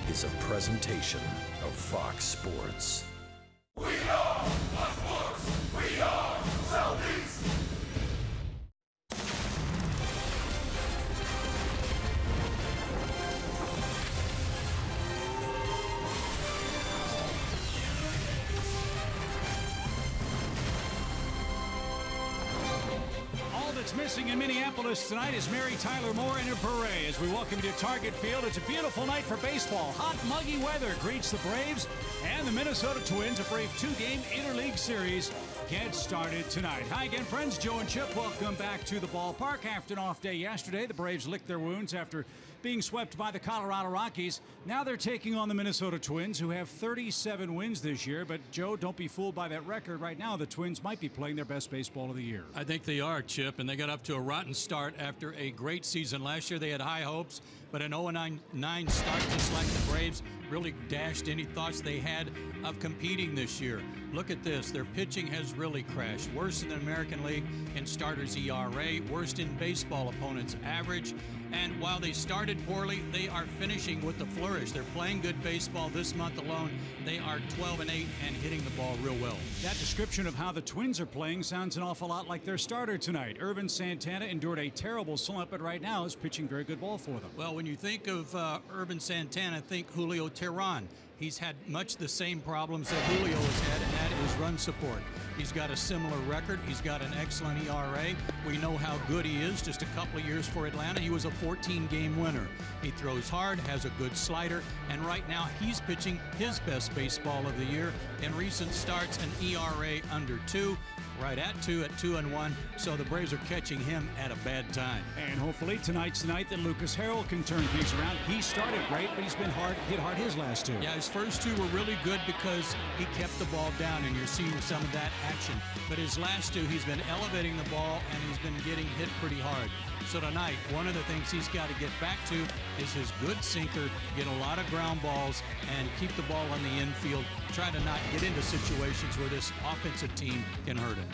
is a presentation of Fox Sports. We are sports. We are Southeast. That's missing in Minneapolis tonight is Mary Tyler Moore and her parade as we welcome you to Target Field. It's a beautiful night for baseball. Hot, muggy weather greets the Braves and the Minnesota Twins. A brave two-game interleague series gets started tonight. Hi again, friends. Joe and Chip, welcome back to the ballpark. After an off day yesterday, the Braves licked their wounds after being swept by the Colorado Rockies. Now they're taking on the Minnesota Twins, who have 37 wins this year. But, Joe, don't be fooled by that record. Right now, the Twins might be playing their best baseball of the year. I think they are, Chip, and they got up to a rotten start after a great season last year. They had high hopes, but an 0-9 start, just like the Braves, really dashed any thoughts they had of competing this year. Look at this. Their pitching has really crashed. Worse in the American League in starters ERA, worst in baseball opponents average. And while they started poorly, they are finishing with the flourish. They're playing good baseball this month alone. They are 12-8 and hitting the ball real well. That description of how the Twins are playing sounds an awful lot like their starter tonight. Irvin Santana endured a terrible slump, but right now is pitching very good ball for them. Well, when you think of Irvin Santana, think Julio Teheran. He's had much the same problems that Julio has had, and that is run support. He's got a similar record. He's got an excellent ERA. We know how good he is. Just a couple of years for Atlanta, he was a 14-game winner. He throws hard, has a good slider, and right now he's pitching his best baseball of the year. In recent starts, an ERA under 2. Right at 2 at 2-1, so the Braves are catching him at a bad time. And hopefully tonight's the night that Lucas Harrell can turn things around. He started great, but he's been hit hard his last two. Yeah, his first two were really good because he kept the ball down, and you're seeing some of that action. But his last two, he's been elevating the ball, and he's been getting hit pretty hard. So tonight, one of the things he's got to get back to is his good sinker, get a lot of ground balls, and keep the ball on the infield. Try to not get into situations where this offensive team can hurt him.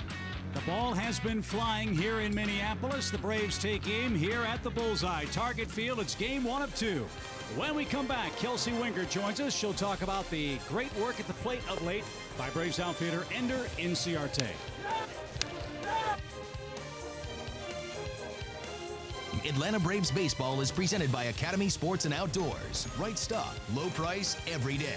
The ball has been flying here in Minneapolis. The Braves take aim here at the Bullseye. Target Field, it's game 1 of 2. When we come back, Kelsey Winger joins us. She'll talk about the great work at the plate of late by Braves outfielder Ender Inciarte. Atlanta Braves baseball is presented by Academy Sports and Outdoors. Right stuff, low price, every day.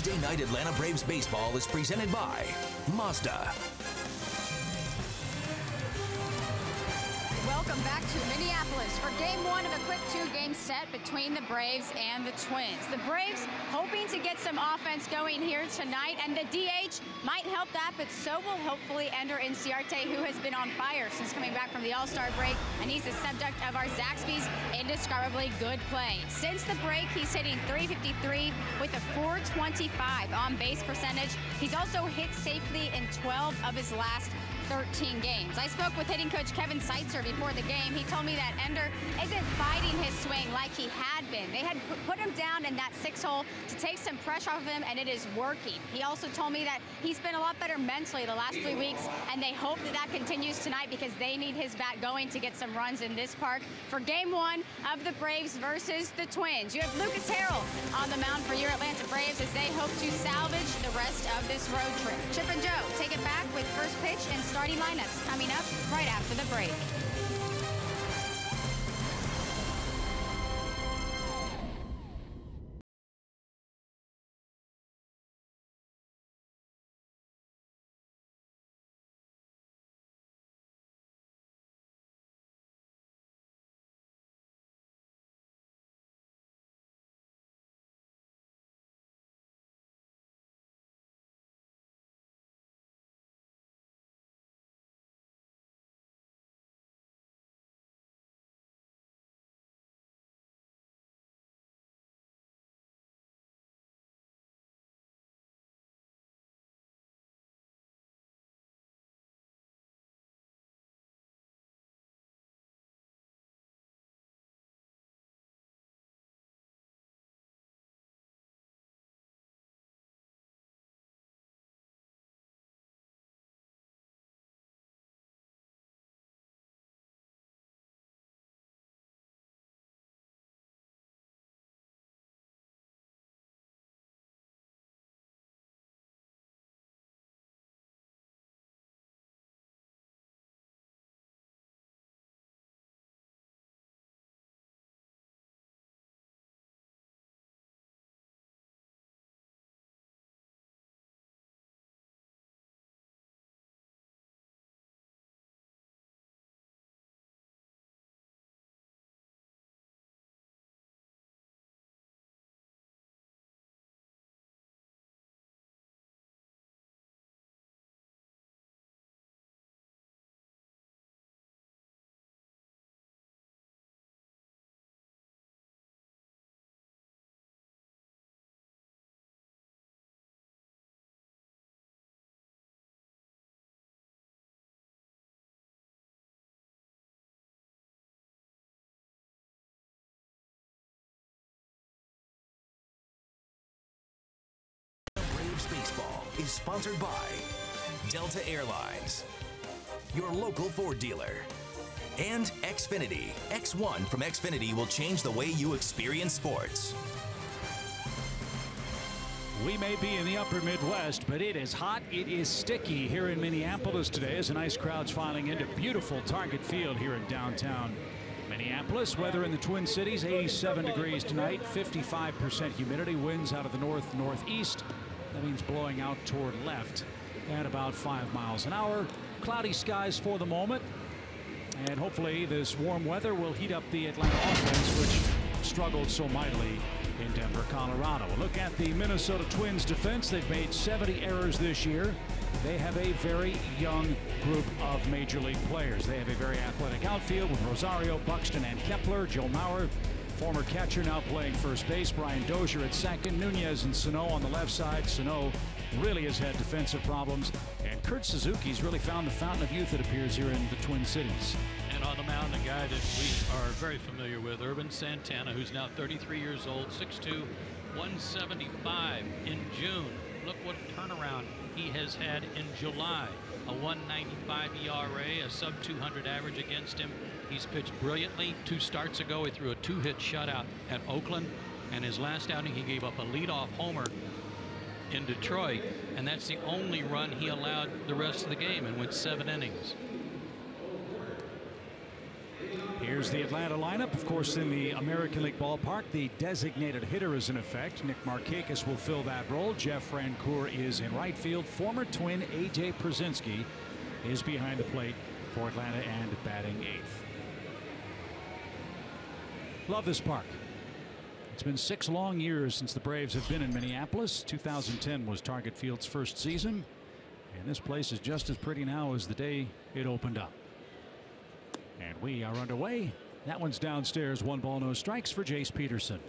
Tuesday night Atlanta Braves baseball is presented by Mazda. Welcome back to Minneapolis for game one of a quick two-game set between the Braves and the Twins. The Braves hoping to get some offense going here tonight, and the DH might help that, but so will hopefully Ender Inciarte, who has been on fire since coming back from the All-Star break, and he's the subject of our Zaxby's indescribably good play. Since the break, he's hitting .353 with a .425 on-base percentage. He's also hit safely in 12 of his last 13 games. I spoke with hitting coach Kevin Seitzer before the game. He told me that Ender isn't fighting his swing like he had been. They had put him down in that 6-hole to take some pressure off of him, and it is working. He also told me that he's been a lot better mentally the last 3 weeks, and they hope that that continues tonight because they need his bat going to get some runs in this park for game one of the Braves versus the Twins. You have Lucas Harrell on the mound for your Atlanta Braves as they hope to salvage the rest of this road trip. Chip and Joe take it back with first pitch and starting lineups coming up right after the break. Baseball is sponsored by Delta Airlines, your local Ford dealer, and Xfinity. X1 from Xfinity will change the way you experience sports. We may be in the upper Midwest, but it is hot. It is sticky here in Minneapolis today as a nice crowd's filing into beautiful Target Field here in downtown Minneapolis. Weather in the Twin Cities, 87 degrees tonight, 55% humidity, winds out of the north-northeast. That means blowing out toward left at about 5 miles an hour. Cloudy skies for the moment. And hopefully this warm weather will heat up the Atlanta offense, which struggled so mightily in Denver, Colorado. A look at the Minnesota Twins defense. They've made 70 errors this year. They have a very young group of major league players. They have a very athletic outfield with Rosario, Buxton, and Kepler. Joe Mauer, former catcher, now playing first base. Brian Dozier at second. Nunez and Sano on the left side. Sano really has had defensive problems. And Kurt Suzuki's really found the fountain of youth, it appears, here in the Twin Cities. And on the mound, a guy that we are very familiar with, Urban Santana, who's now 33 years old, 6'2", 175 in June. Look what a turnaround he has had in July. A 195 ERA, a sub-200 average against him. He's pitched brilliantly. 2 starts ago, he threw a 2-hit shutout at Oakland. And his last outing, he gave up a leadoff homer in Detroit. And that's the only run he allowed the rest of the game and went 7 innings. Here's the Atlanta lineup. Of course, in the American League ballpark, the designated hitter is in effect. Nick Markakis will fill that role. Jeff Francoeur is in right field. Former Twin A.J. Pierzynski is behind the plate for Atlanta and batting eighth. Love this park. It's been 6 long years since the Braves have been in Minneapolis. 2010 was Target Field's first season. And this place is just as pretty now as the day it opened up. And we are underway. That one's downstairs. 1 ball, no strikes for Jace Peterson.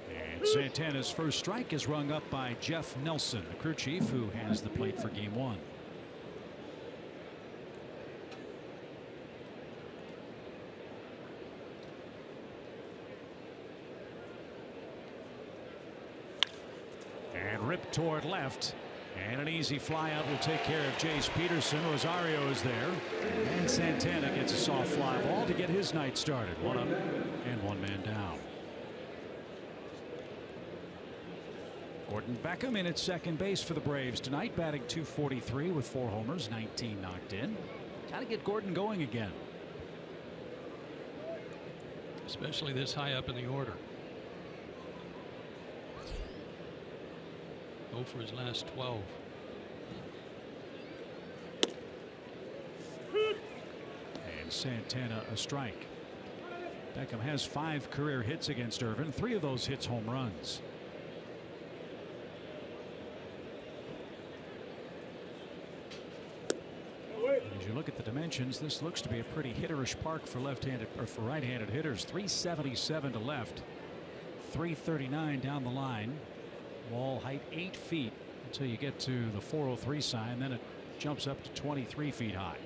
And Santana's first strike is rung up by Jeff Nelson, the crew chief, who has the plate for game 1. Ripped toward left, and an easy fly out will take care of Jace Peterson. Rosario is there, and Santana gets a soft fly ball to get his night started. 1 up and 1 man down. Gordon Beckham in at second base for the Braves tonight, batting .243 with 4 homers, 19 knocked in. Got to get Gordon going again, especially this high up in the order. 0 for his last 12. And Santana a strike. Beckham has 5 career hits against Irvin. 3 of those hits home runs. As you look at the dimensions, this looks to be a pretty hitterish park for left-handed or for right-handed hitters. 377 to left, 339 down the line. Wall height 8 feet until you get to the 403 sign, then it jumps up to 23 feet high.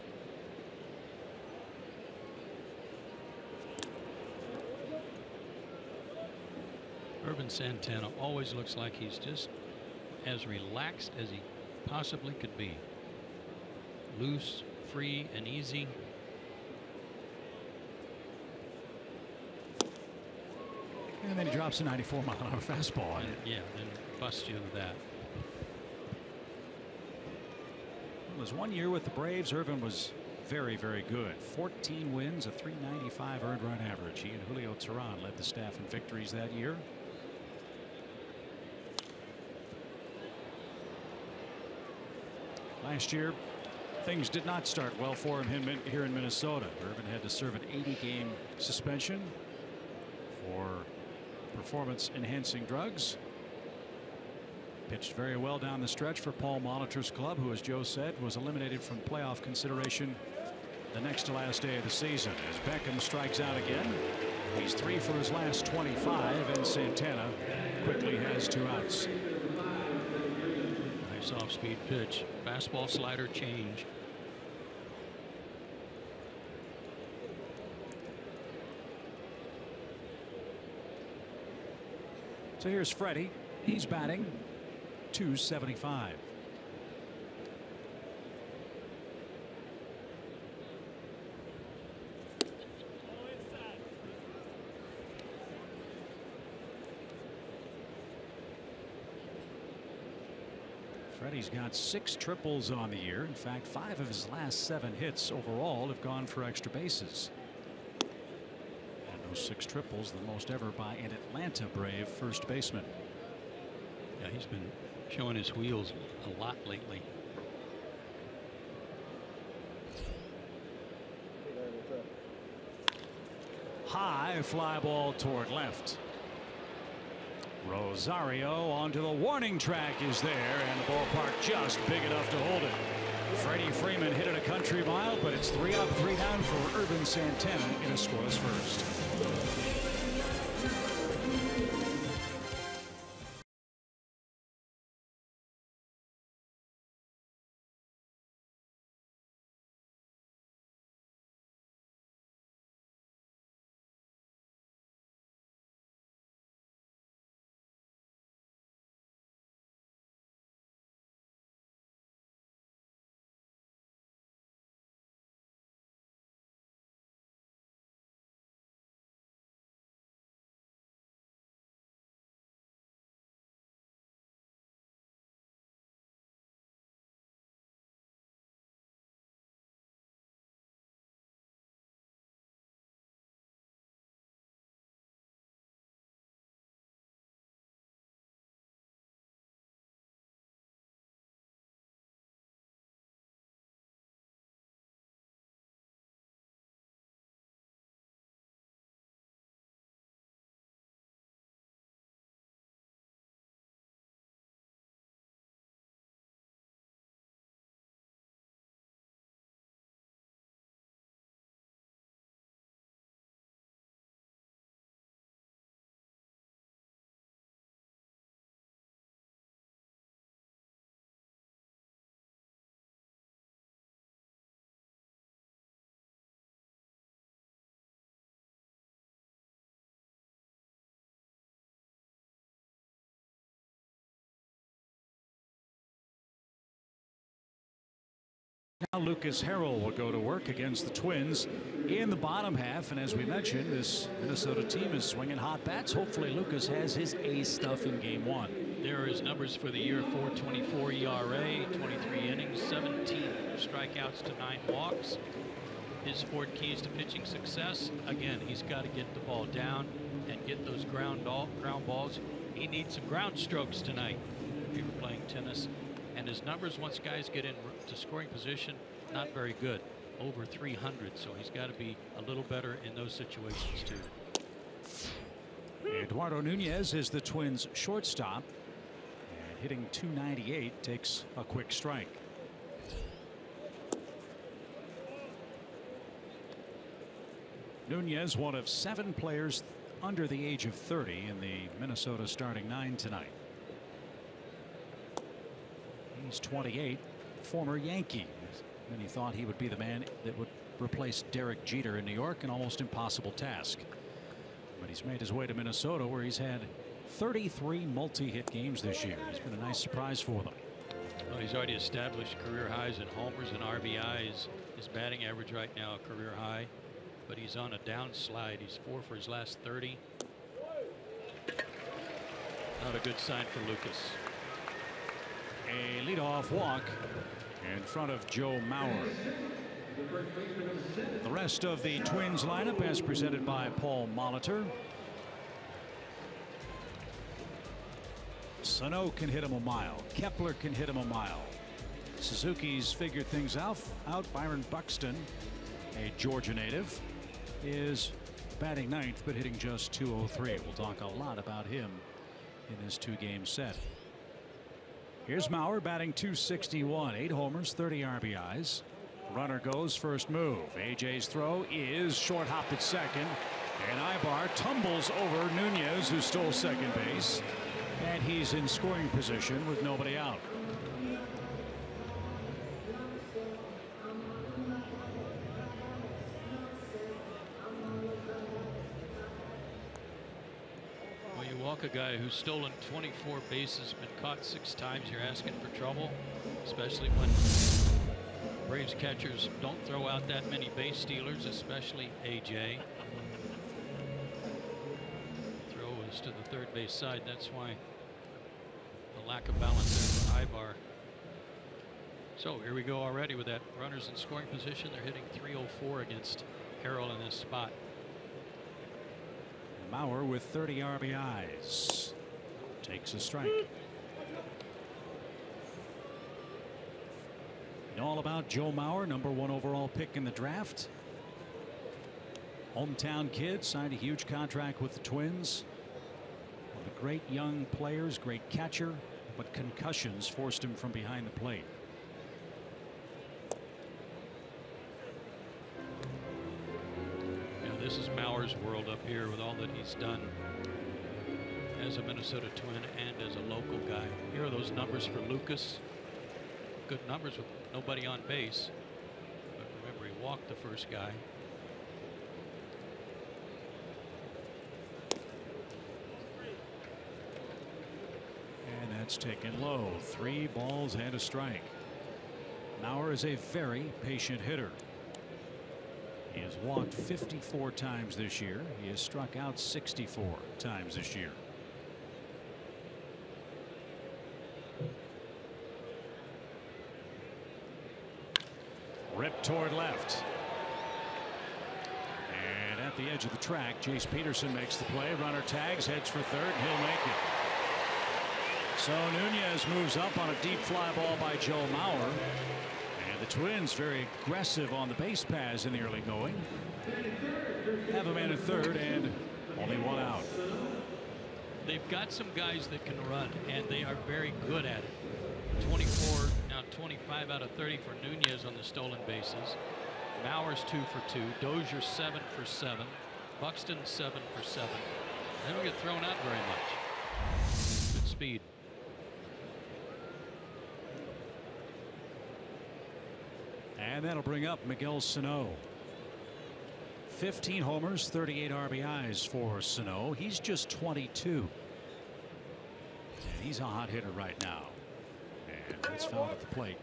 Irvin Santana always looks like he's just as relaxed as he possibly could be. Loose, free, and easy. And then he drops a 94-mile-an-hour fastball. And, yeah, and busts you with that. It was 1 year with the Braves. Irvin was very, very good. 14 wins, a .395 earned run average. He and Julio Teheran led the staff in victories that year. Last year, things did not start well for him here in Minnesota. Irvin had to serve an 80-game suspension for performance-enhancing drugs. Pitched very well down the stretch for Paul Molitor's club, who, as Joe said, was eliminated from playoff consideration the next to last day of the season. As Beckham strikes out again, he's 3 for his last 25, and Santana quickly has 2 outs. Nice off-speed pitch. Fastball, slider, change. So here's Freddie. He's batting .275. Freddie's got 6 triples on the year. In fact, 5 of his last 7 hits overall have gone for extra bases. Those 6 triples, the most ever by an Atlanta Brave first baseman. Yeah, he's been showing his wheels a lot lately. High fly ball toward left. Rosario onto the warning track is there, and the ballpark just big enough to hold it. Freddie Freeman hit it a country mile, but it's 3 up, 3 down for Irvin Santana in a scoreless first. Now Lucas Harrell will go to work against the Twins in the bottom half, and as we mentioned, this Minnesota team is swinging hot bats. Hopefully Lucas has his A stuff in game 1. There are his numbers for the year: 4.24 ERA, 23 innings, 17 strikeouts to 9 walks. His 4 keys to pitching success: again, he's got to get the ball down and get those ground balls. He needs some ground strokes tonight if you were playing tennis. And his numbers, once guys get into scoring position, not very good, over 300. So he's got to be a little better in those situations too. Eduardo Nunez is the Twins' shortstop, and hitting .298, takes a quick strike. Nunez, one of 7 players under the age of 30 in the Minnesota starting 9 tonight. He's 28, former Yankee. Many thought he would be the man that would replace Derek Jeter in New York, an almost impossible task. But he's made his way to Minnesota, where he's had 33 multi-hit games this year. He's been a nice surprise for them. Well, he's already established career highs in homers and RBIs. His batting average right now a career high, but he's on a downslide. He's 4 for his last 30. Not a good sign for Lucas. A leadoff walk in front of Joe Mauer. The rest of the Twins lineup as presented by Paul Molitor. Sano can hit him a mile. Kepler can hit him a mile. Suzuki's figured things out. Byron Buxton, a Georgia native, is batting 9th but hitting just .203. We'll talk a lot about him in this 2-game set. Here's Mauer batting .261, 8 homers, 30 RBIs. Runner goes, first move. AJ's throw is short hopped at second, and Ibar tumbles over Nunez, who stole second base, and he's in scoring position with nobody out. A guy who's stolen 24 bases, been caught 6 times, you're asking for trouble, especially when Braves catchers don't throw out that many base stealers, especially AJ. Throw is to the third base side. That's why the lack of balance there for Ibar. So here we go already with that. Runners in scoring position. They're hitting .304 against Harrell in this spot. Mauer with 30 RBIs takes a strike. And all about Joe Mauer, #1 overall pick in the draft. Hometown kid, signed a huge contract with the Twins. One of the great young players, great catcher, but concussions forced him from behind the plate. This is Mauer's world up here with all that he's done as a Minnesota Twin and as a local guy. Here are those numbers for Lucas. Good numbers with nobody on base. But remember, he walked the first guy. And that's taken low. 3 balls and a strike. Mauer is a very patient hitter. He has walked 54 times this year. He has struck out 64 times this year. Ripped toward left. And at the edge of the track, Jace Peterson makes the play. Runner tags, heads for third, and he'll make it. So Nunez moves up on a deep fly ball by Joe Mauer. The Twins very aggressive on the base paths in the early going. Have a man at third and only 1 out. They've got some guys that can run, and they are very good at it. 24, now 25 out of 30 for Nunez on the stolen bases. Mauer's 2 for 2. Dozier 7 for 7. Buxton 7 for 7. They don't get thrown out very much. Good speed. And that'll bring up Miguel Sano. 15 homers, 38 RBIs for Sano. He's just 22. And he's a hot hitter right now. And that's fouled at the plate.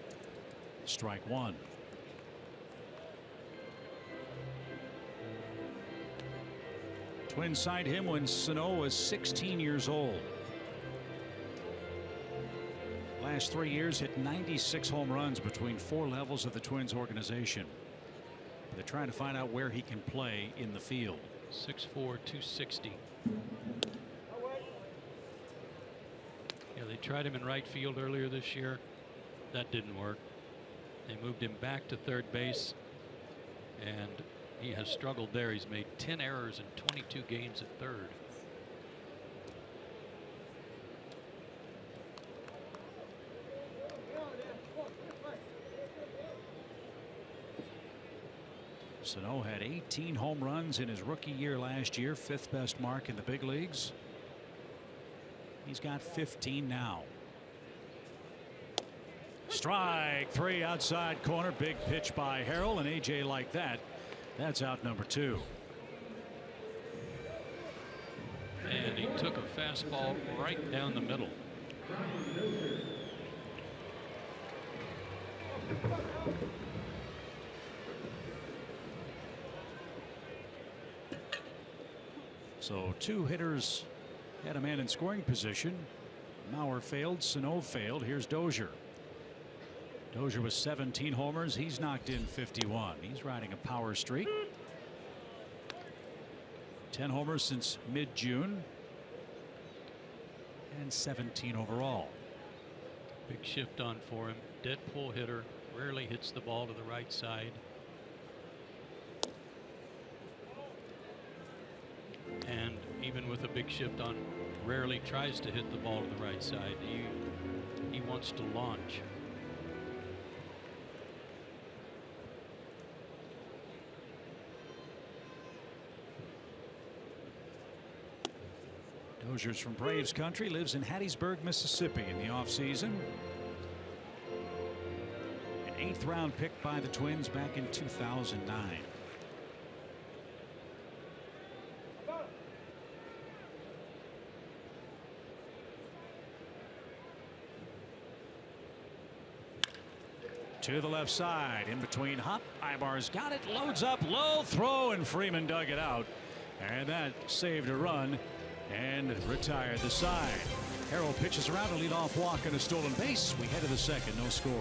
Strike 1. Twins signed him when Sano was 16 years old. Last 3 years, hit 96 home runs between 4 levels of the Twins organization. They're trying to find out where he can play in the field. 6'4", 260. Yeah, they tried him in right field earlier this year. That didn't work. They moved him back to third base, and he has struggled there. He's made 10 errors in 22 games at third. Sano had 18 home runs in his rookie year last year, 5th best mark in the big leagues. He's got 15 now. Strike 3 outside corner. Big pitch by Harrell, and AJ like that. That's out number 2. And he took a fastball right down the middle. So 2 hitters had a man in scoring position. Mauer failed. Sano failed. Here's Dozier. Dozier with 17 homers. He's knocked in 51. He's riding a power streak. 10 homers since mid-June. And 17 overall. Big shift on for him. Dead pull hitter. Rarely hits the ball to the right side. And even with a big shift on, rarely tries to hit the ball to the right side. He wants to launch. Dozier's from Braves country, lives in Hattiesburg, Mississippi in the offseason. An 8th round pick by the Twins back in 2009. To the left side, in between Hop. Ibar's got it, loads up, low throw, and Freeman dug it out. And that saved a run and retired the side. Harrell pitches around a leadoff walk and a stolen base. We head to the second, no score.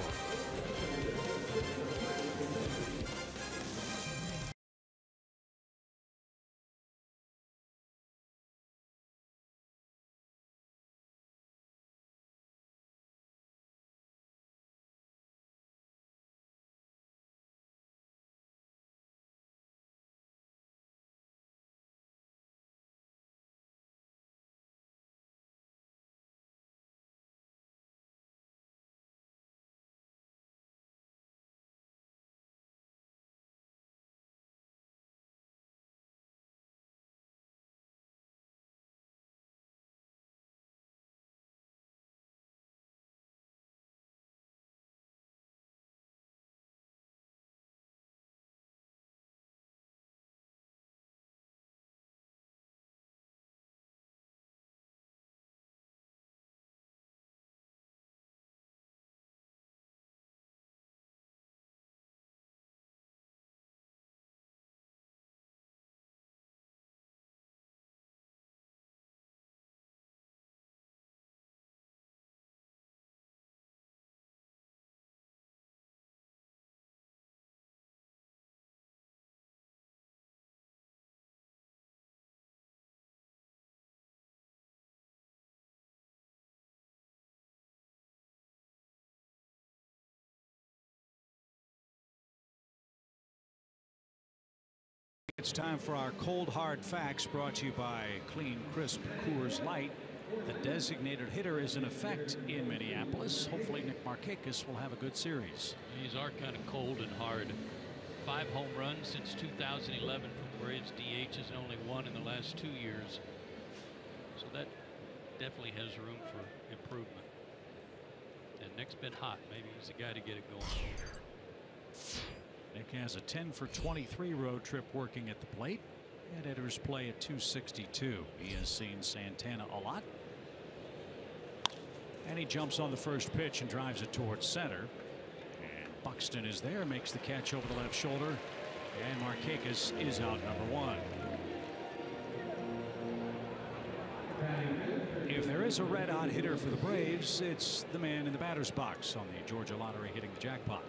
It's time for our cold hard facts, brought to you by Clean Crisp Coors Light. The designated hitter is in effect in Minneapolis. Hopefully Nick Markakis will have a good series. These are kind of cold and hard. 5 home runs since 2011 from Braves DHs, and only 1 in the last 2 years. So that definitely has room for improvement. And Nick's been hot. Maybe he's the guy to get it going. Nick has a 10 for 23 road trip working at the plate. And hitters play at 262. He has seen Santana a lot. And he jumps on the first pitch and drives it towards center. And Buxton is there, makes the catch over the left shoulder. And Markakis is out number 1. there is a red-hot hitter for the Braves. It's the man in the batter's box on the Georgia lottery hitting the jackpot.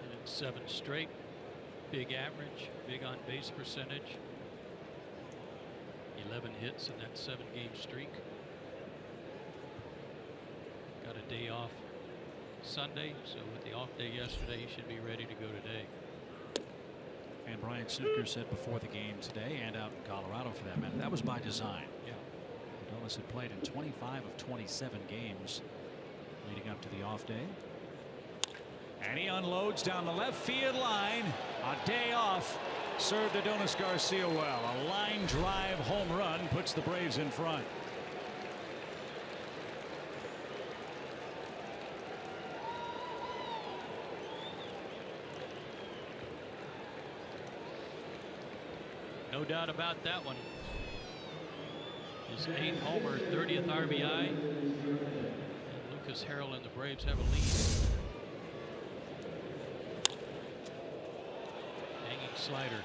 And in 7 straight, big average, big on base percentage, 11 hits in that 7-game streak. Got a day off Sunday, so with the off day yesterday, he should be ready to go today. And Brian Snitker said before the game today, and out in Colorado for that matter, that was by design. Yeah. Adolis had played in 25 of 27 games leading up to the off day. And he unloads down the left field line. A day off served Adonis Garcia well. A line drive home run puts the Braves in front. No doubt about that one. His 8th homer, 30th RBI. And Lucas Harrell and the Braves have a lead. Hanging slider.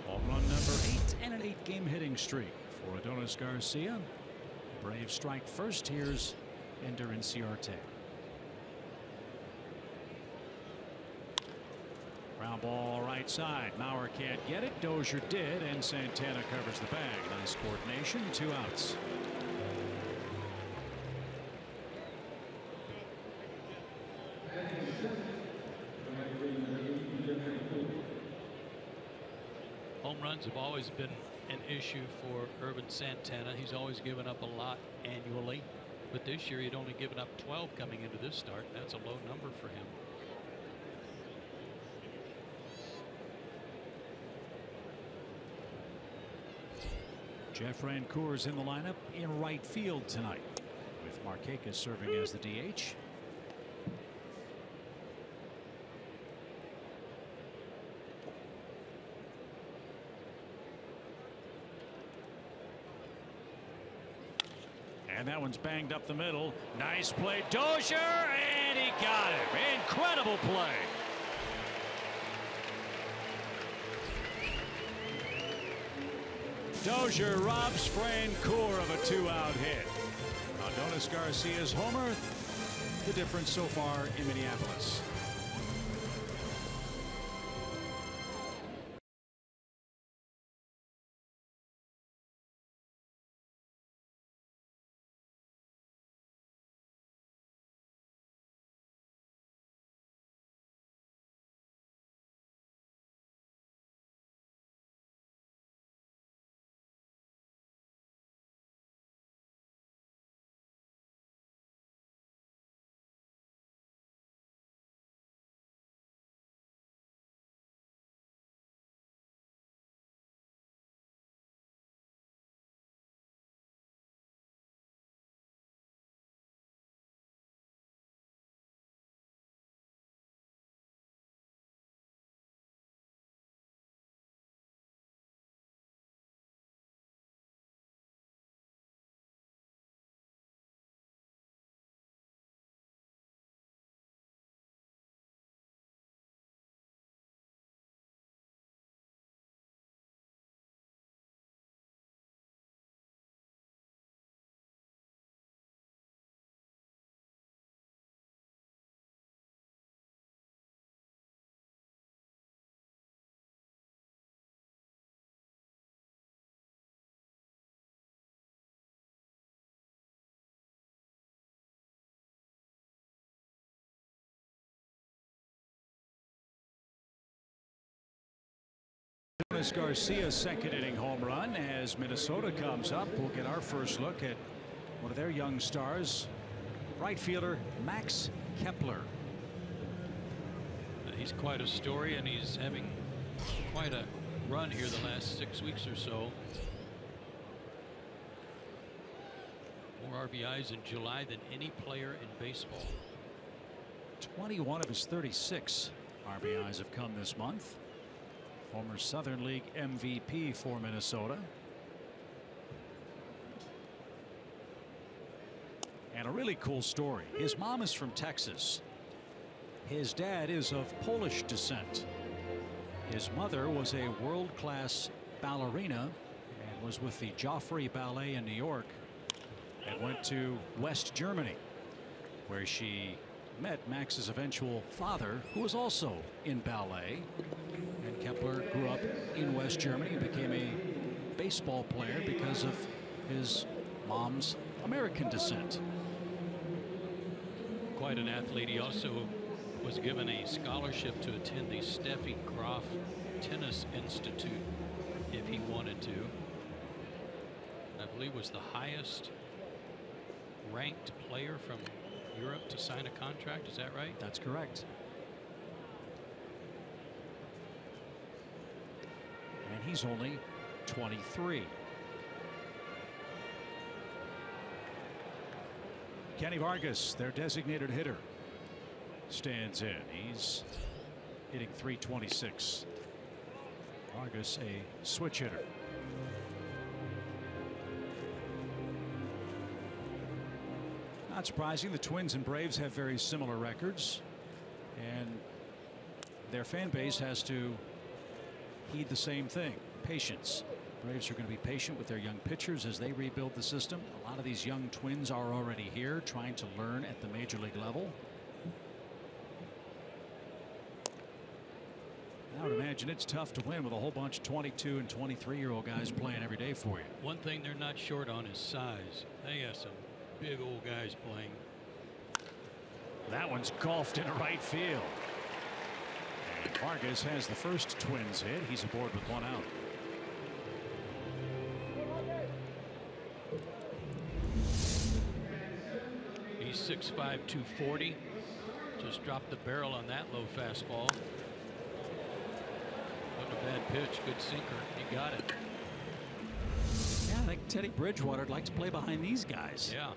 Home run number 8 and an 8-game hitting streak for Adonis Garcia. The Braves strike first. Here's Ender Inciarte. Ground ball right side. Mauer can't get it. Dozier did, and Santana covers the bag. Nice coordination. 2 outs. Home runs have always been an issue for Urban Santana. He's always given up a lot annually, but this year he'd only given up 12 coming into this start. That's a low number for him. Jeff Rancour's in the lineup in right field tonight, with Markakis serving as the DH. And that one's banged up the middle. Nice play, Dozier, and he got him. Incredible play. Dozier robs Francoeur of a 2-out hit. Adonis Garcia's homer, the difference so far in Minneapolis. Adonis Garcia's second inning home run as Minnesota comes up. We'll get our first look at one of their young stars, right fielder Max Kepler. He's quite a story, and he's having quite a run here the last 6 weeks or so. More RBIs in July than any player in baseball. 21 of his 36 RBIs have come this month. Former Southern League MVP for Minnesota. And a really cool story. His mom is from Texas. His dad is of Polish descent. His mother was a world-class ballerina and was with the Joffrey Ballet in New York, and went to West Germany, where she met Max's eventual father, who was also in ballet. And Kepler grew up in West Germany and became a baseball player because of his mom's American descent. Quite an athlete. He also was given a scholarship to attend the Steffi Graf Tennis Institute if he wanted to. I believe was the highest ranked player from Europe to sign a contract. Is that right? That's correct. And he's only 23. Kenny Vargas, their designated hitter, stands in. He's hitting .326. Vargas, a switch hitter. Not surprising, the Twins and Braves have very similar records, and their fan base has to heed the same thing: patience. Braves are going to be patient with their young pitchers as they rebuild the system. A lot of these young Twins are already here, trying to learn at the major league level. I would imagine it's tough to win with a whole bunch of 22 and 23-year-old guys playing every day for you. One thing they're not short on is size. They got some big old guys playing. That one's golfed into right field. And Vargas has the first Twins hit. He's aboard with one out. He's 6'5", 240. Just dropped the barrel on that low fastball. Wasn't a bad pitch. Good sinker. He got it. Yeah, I think Teddy Bridgewater would like to play behind these guys. Yeah.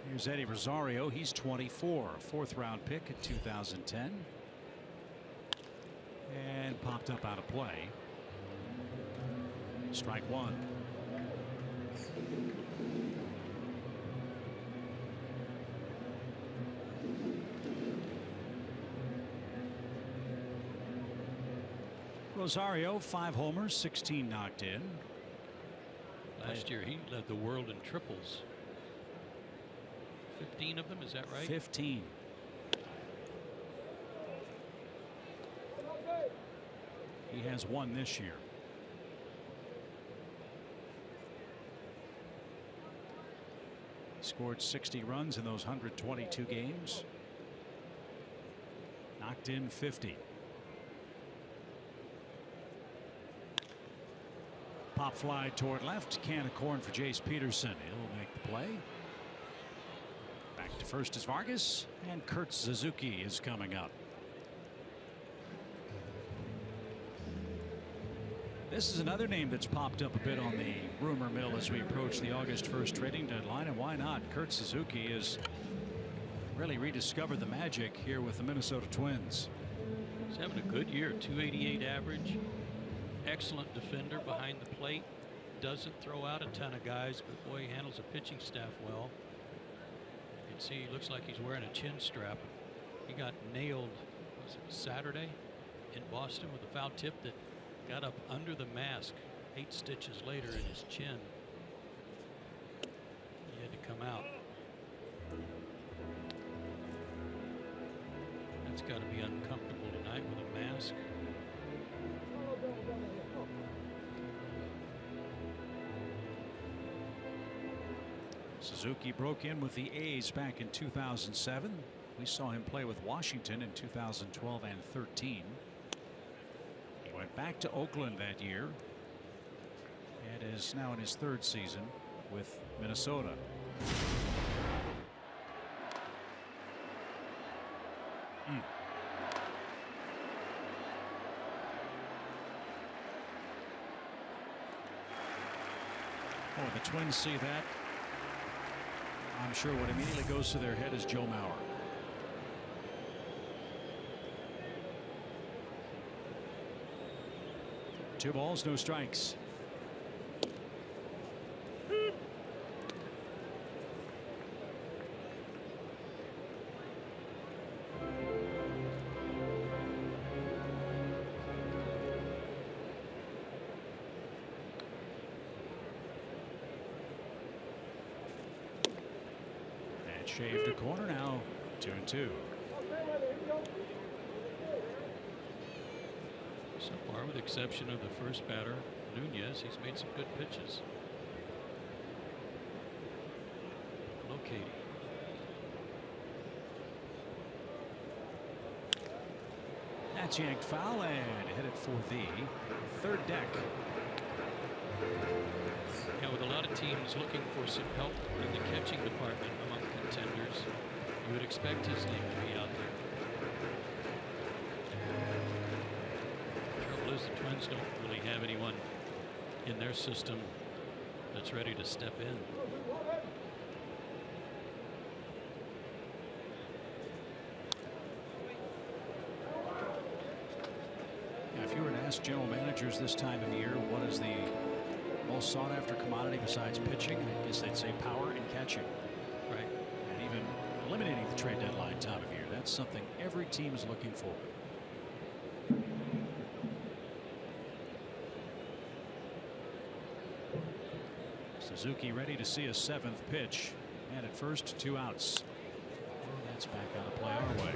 Here's Eddie Rosario. He's 24, a fourth-round pick in 2010. And popped up out of play. Strike one. Rosario, 5 homers, 16 knocked in. Last year he led the world in triples. 15 of them, is that right? 15. He has one this year. Scored 60 runs in those 122 games. Knocked in 50. Pop fly toward left. Can of corn for Jace Peterson. He'll make the play. Back to first is Vargas, and Kurt Suzuki is coming up. This is another name that's popped up a bit on the rumor mill as we approach the August 1st trading deadline, and why not? Kurt Suzuki has really rediscovered the magic here with the Minnesota Twins. He's having a good year. 288 average. Excellent defender behind the plate. Doesn't throw out a ton of guys, but boy, he handles the pitching staff well. You can see he looks like he's wearing a chin strap. He got nailed, was it Saturday in Boston with a foul tip that got up under the mask 8 stitches later in his chin. He had to come out. That's got to be uncomfortable tonight with a mask. Suzuki broke in with the A's back in 2007. We saw him play with Washington in 2012 and 13. He went back to Oakland that year and is now in his 3rd season with Minnesota. Oh, the Twins see that. I'm sure what immediately goes to their head is Joe Mauer. Two balls, no strikes. Shaved a corner, now 2-2. So far, with the exception of the first batter, Nunez, he's made some good pitches. Locating. That's yanked foul and headed for the third deck. Yeah, with a lot of teams looking for some help in the catching department among contenders, you would expect his name to be out there. The trouble is the Twins don't really have anyone in their system that's ready to step in. If you were to ask general managers this time of year what is the most sought after commodity besides pitching, I guess they'd say power and catching. Right. And even eliminating the trade deadline time of year, that's something every team is looking for. Suzuki ready to see a seventh pitch, and at first 2 outs. And that's back on the play our way.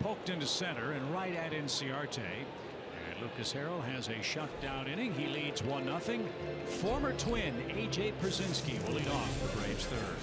Poked into center and right at Inciarte. And Lucas Harrell has a shutdown inning. He leads 1-0. Former Twin A.J. Pierzynski will lead off the Braves third.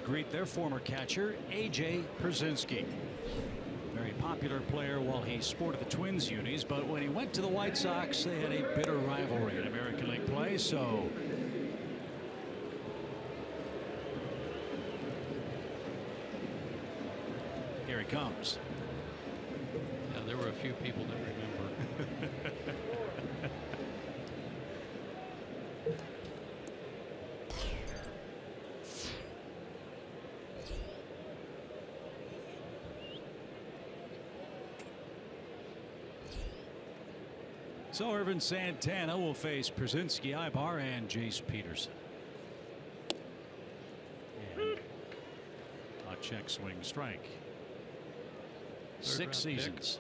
Greet their former catcher A.J. Pierzynski. Very popular player while he sported the Twins unis, but when he went to the White Sox they had a bitter rivalry in American League play. So here he comes. Yeah, there were a few people that remember. So Ervin Santana will face Pierzynski, Ibar, and Jace Peterson. And a check swing strike. 6 seasons.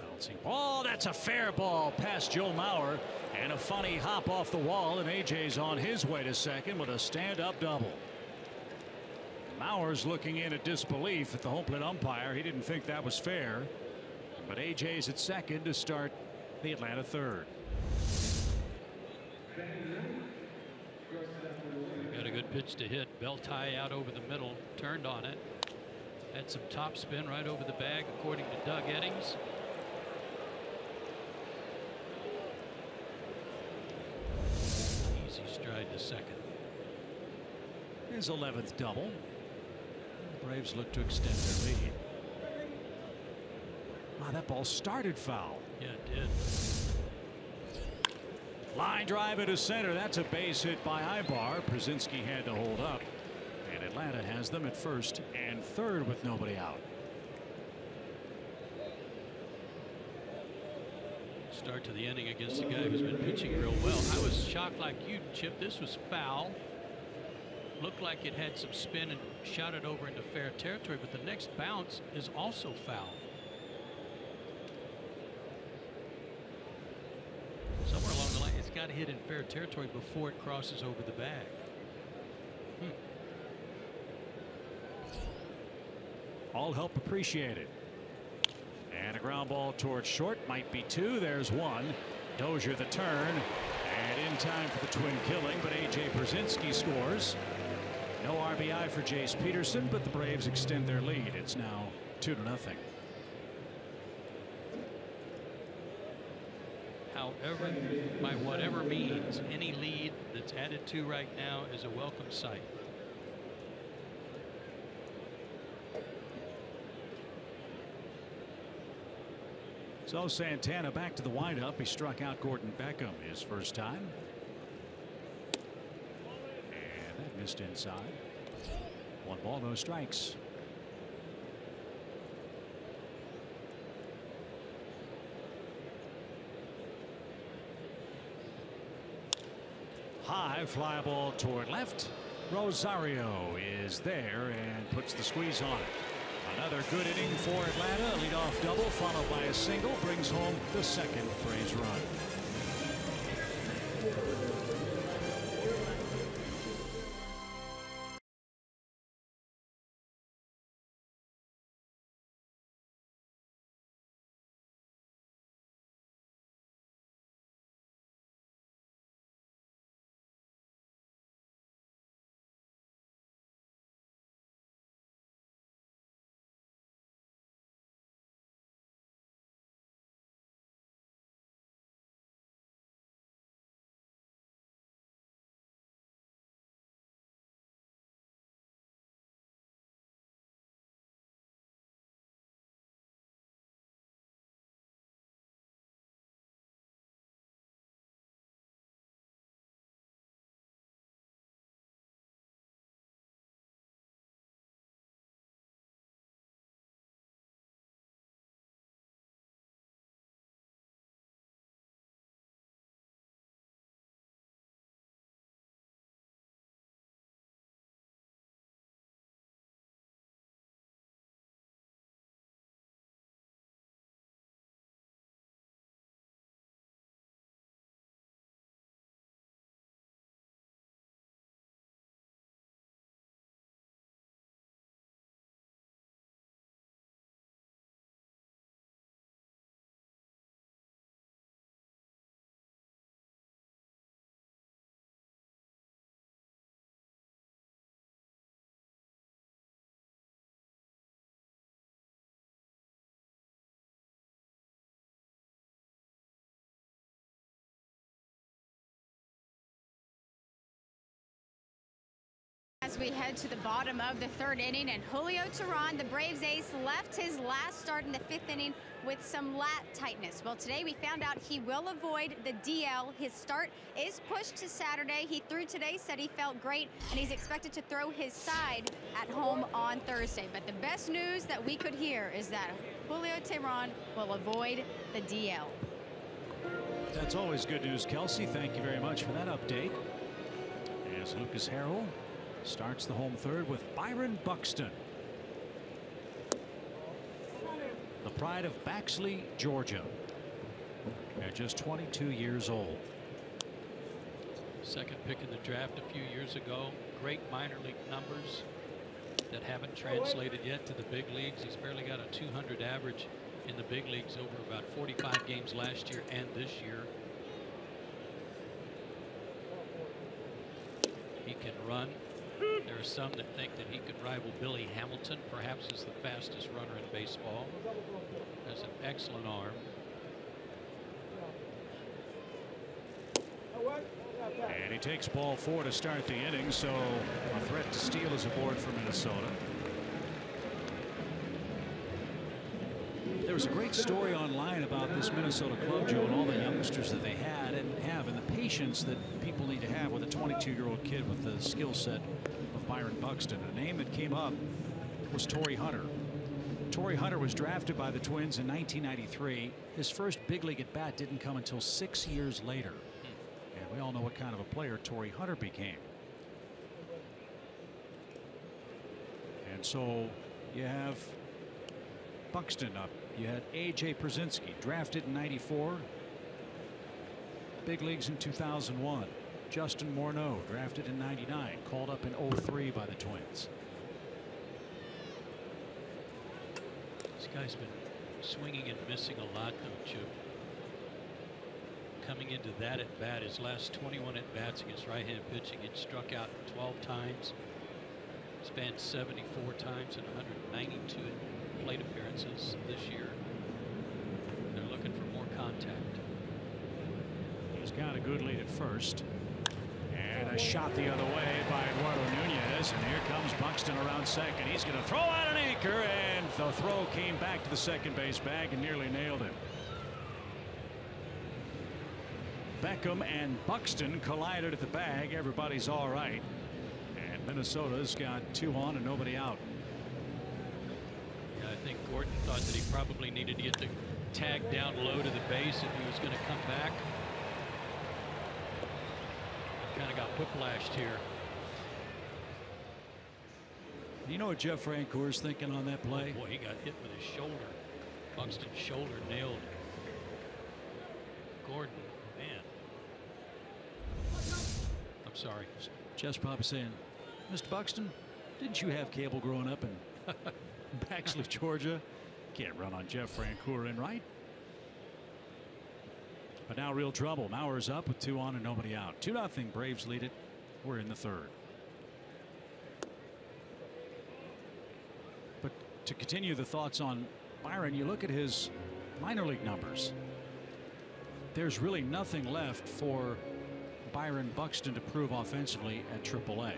Bouncing ball. That's a fair ball past Joe Mauer. And a funny hop off the wall, and AJ's on his way to second with a stand-up double. Mauer's looking in at disbelief at the home plate umpire. He didn't think that was fair. But AJ's at second to start the Atlanta third. Got a good Good pitch to hit. Belt high out over the middle. Turned on it. Had some top spin right over the bag, according to Doug Eddings. Easy stride to second. His 11th double. The Braves look to extend their lead. Wow, that ball started foul. Yeah, it did. Line drive into center. That's a base hit by Ibar. Przinsky had to hold up. And Atlanta has them at first and third with nobody out. Start to the inning against a guy who's been pitching real well. I was shocked like you, Chip. This was foul. Looked like it had some spin and shot it over into fair territory, but the next bounce is also foul. Somewhere along the line, it's got to hit in fair territory before it crosses over the bag. All help appreciated. And a ground ball towards short. Might be two. There's one. Dozier the turn. And in time for the twin killing, but A.J. Przinsky scores. No RBI for Jace Peterson, but the Braves extend their lead. It's now 2-0. However, by whatever means, any lead that's added to right now is a welcome sight. So Santana back to the windup. He struck out Gordon Beckham his first time. And that missed inside. 1 ball, no strikes. High fly ball toward left. Rosario is there and puts the squeeze on it. Another good inning for Atlanta. A leadoff double followed by a single brings home the second Braves run. As we head to the bottom of the third inning, and Julio Teheran, the Braves ace, left his last start in the fifth inning with some lat tightness. Well, today we found out he will avoid the DL. His start is pushed to Saturday. He threw today, said he felt great, and he's expected to throw his side at home on Thursday. But the best news that we could hear is that Julio Teheran will avoid the DL. That's always good news, Kelsey. Thank you very much for that update. As Lucas Harrell starts the home third with Byron Buxton, the pride of Baxley, Georgia, at just 22 years old. Second pick in the draft a few years ago. Great minor league numbers that haven't translated yet to the big leagues. He's barely got a 200 average in the big leagues over about 45 games last year and this year. He can run There are some that think that he could rival Billy Hamilton, perhaps as the fastest runner in baseball. Has an excellent arm. And he takes ball 4 to start the inning, so a threat to steal is aboard for Minnesota. There was a great story online about this Minnesota club, Joe, and all the youngsters that they had and have, and the patience that people need to have with a 22-year-old kid with the skill set of Byron Buxton. A name that came up was Torrey Hunter. Torrey Hunter was drafted by the Twins in 1993. His first big league at bat didn't come until 6 years later. And we all know what kind of a player Torrey Hunter became. And so you have Buxton up. You had A.J. Przinsky, drafted in '94. Big leagues in 2001. Justin Morneau, drafted in '99, called up in '03 by the Twins. This guy's been swinging and missing a lot, though, Chip. Coming into that at bat, his last 21 at bats against right-handed pitching, he struck out 12 times, spanned 74 times and 192 plate appearances this year. They're looking for more contact. He's got a good lead at first. And a shot the other way by Eduardo Nunez. And here comes Buxton around second. He's going to throw out an anchor, and the throw came back to the second base bag and nearly nailed him. Beckham and Buxton collided at the bag. Everybody's all right. And Minnesota's got 2 on and nobody out. I think Gordon thought that he probably needed to get the tag down low to the base if he was going to come back. Kind of got whiplashed here. You know what Jeff Francoeur's thinking on that play? Oh boy, he got hit with his shoulder. Buxton's shoulder nailed Gordon. Man. I'm sorry. Jeff's probably saying, Mr. Buxton, didn't you have cable growing up in Baxley, Georgia? Can't run on Jeff Francoeur in, right? But now real trouble. Mauer's up with 2 on and nobody out. 2-0. Braves lead it. We're in the third. But to continue the thoughts on Byron, you look at his minor league numbers. There's really nothing left for Byron Buxton to prove offensively at AAA.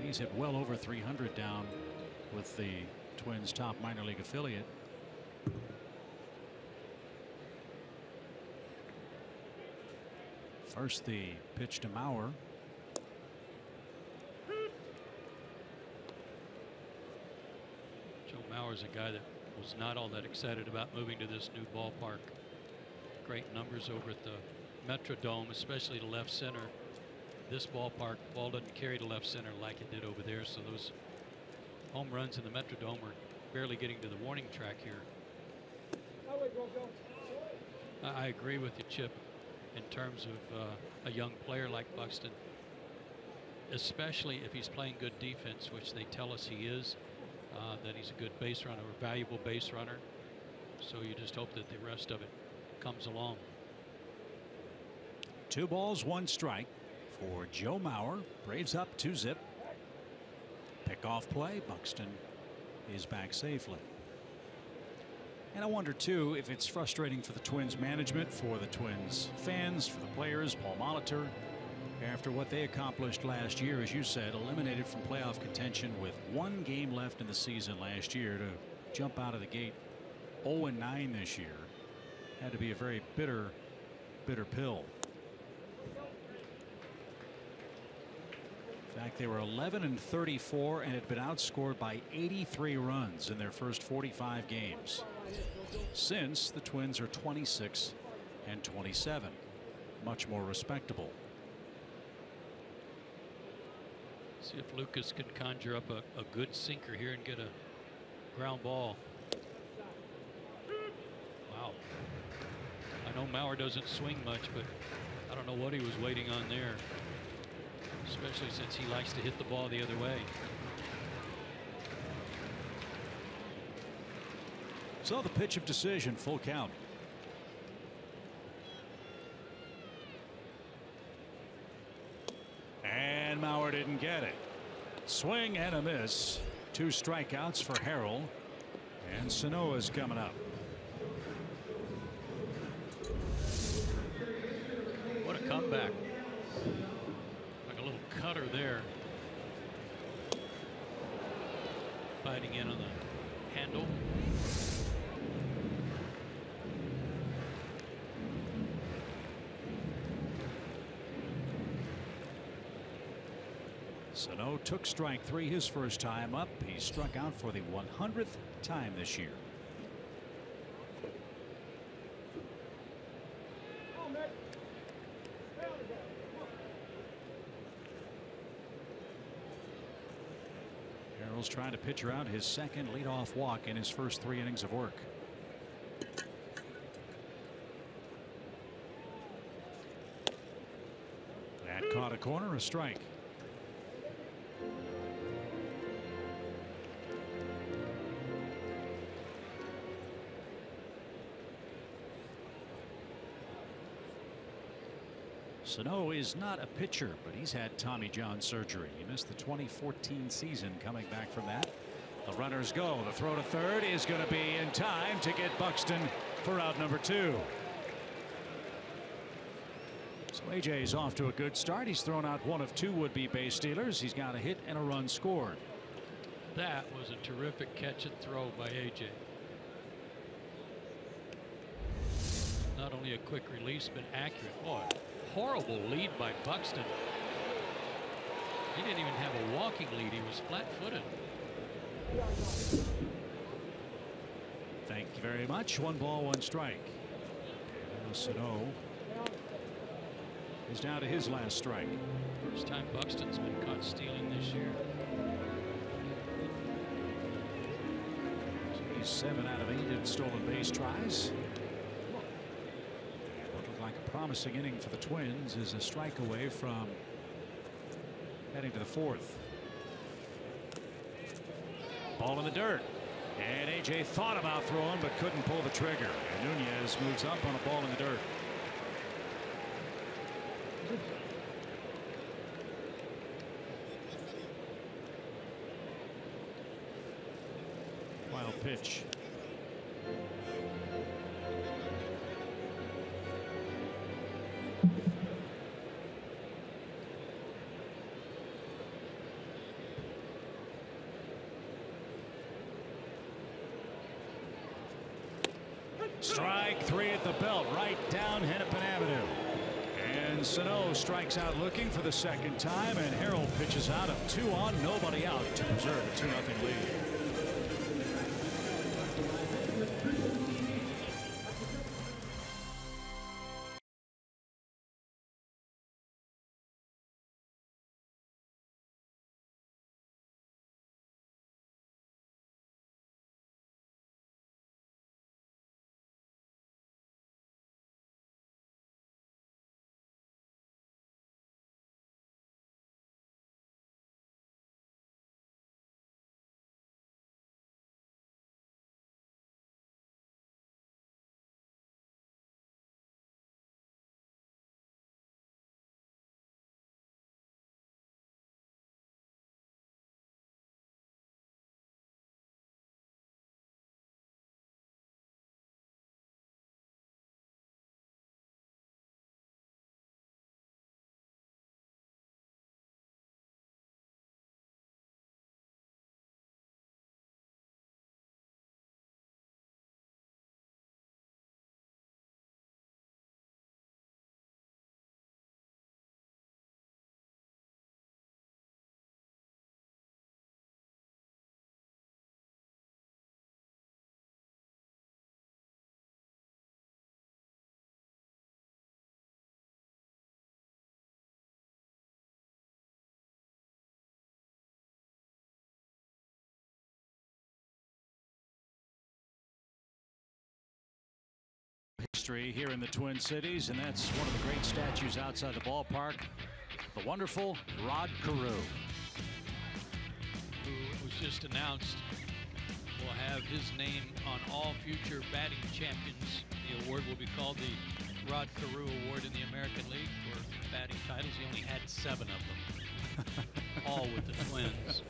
He's hit well over 300 down with the Twins' top minor league affiliate. First, the pitch to Mauer. Joe Mauer's a guy that was not all that excited about moving to this new ballpark. Great numbers over at the Metrodome, especially to left center. This ballpark, ball doesn't carry to left center like it did over there, so those home runs in the Metrodome are barely getting to the warning track here. I agree with you, Chip, in terms of a young player like Buxton, especially if he's playing good defense, which they tell us he is, that he's a good base runner, a valuable base runner. So you just hope that the rest of it comes along. 2 balls, 1 strike for Joe Mauer. Braves up 2-0. Pickoff play. Buxton is back safely. And I wonder, too, if it's frustrating for the Twins management, for the Twins fans, for the players, Paul Molitor, after what they accomplished last year, as you said, eliminated from playoff contention with 1 game left in the season last year, to jump out of the gate 0-9 this year. Had to be a very bitter pill. In fact, they were 11-34 and had been outscored by 83 runs in their first 45 games. Since, the Twins are 26-27, much more respectable. See if Lucas can conjure up a good sinker here and get a ground ball. Wow. I know Mauer doesn't swing much, but I don't know what he was waiting on there, especially since he likes to hit the ball the other way. So the pitch of decision, full count. And Mauer didn't get it. Swing and a miss. 2 strikeouts for Harrell. And Sano is coming up. What a comeback. Like a little cutter there. Biting in on the handle. Sano took strike 3 his first time up. He struck out for the 100th time this year. Harrell's trying to pitch around his second leadoff walk in his first 3 innings of work. That caught a corner, a strike. Sano is not a pitcher, but he's had Tommy John surgery. He missed the 2014 season. Coming back from that, the runners go. The throw to third is going to be in time to get Buxton for out number 2. So AJ's off to a good start. He's thrown out 1 of 2 would-be base stealers. He's got a hit and a run scored. That was a terrific catch and throw by AJ. Not only a quick release, but accurate. Boy, horrible lead by Buxton. He didn't even have a walking lead. He was flat-footed. Thank you very much. 1 ball, 1 strike. And Sano is down to his last strike. First time Buxton's been caught stealing this year. So he's 7 out of 8 in stolen base tries. Like a promising inning for the Twins is a strike away from heading to the 4th. Ball in the dirt, and AJ thought about throwing but couldn't pull the trigger, and Nunez moves up on a ball in the dirt. Final pitch. Strike 3 at the belt, right down Hennepin Avenue. And Sano strikes out looking for the 2nd time, and Harrell pitches out of 2 on, nobody out to preserve a 2-0 lead. History here in the Twin Cities, and that's one of the great statues outside the ballpark, the wonderful Rod Carew, who was just announced will have his name on all future batting champions. The award will be called the Rod Carew Award in the American League for batting titles. He only had 7 of them. all with the Twins.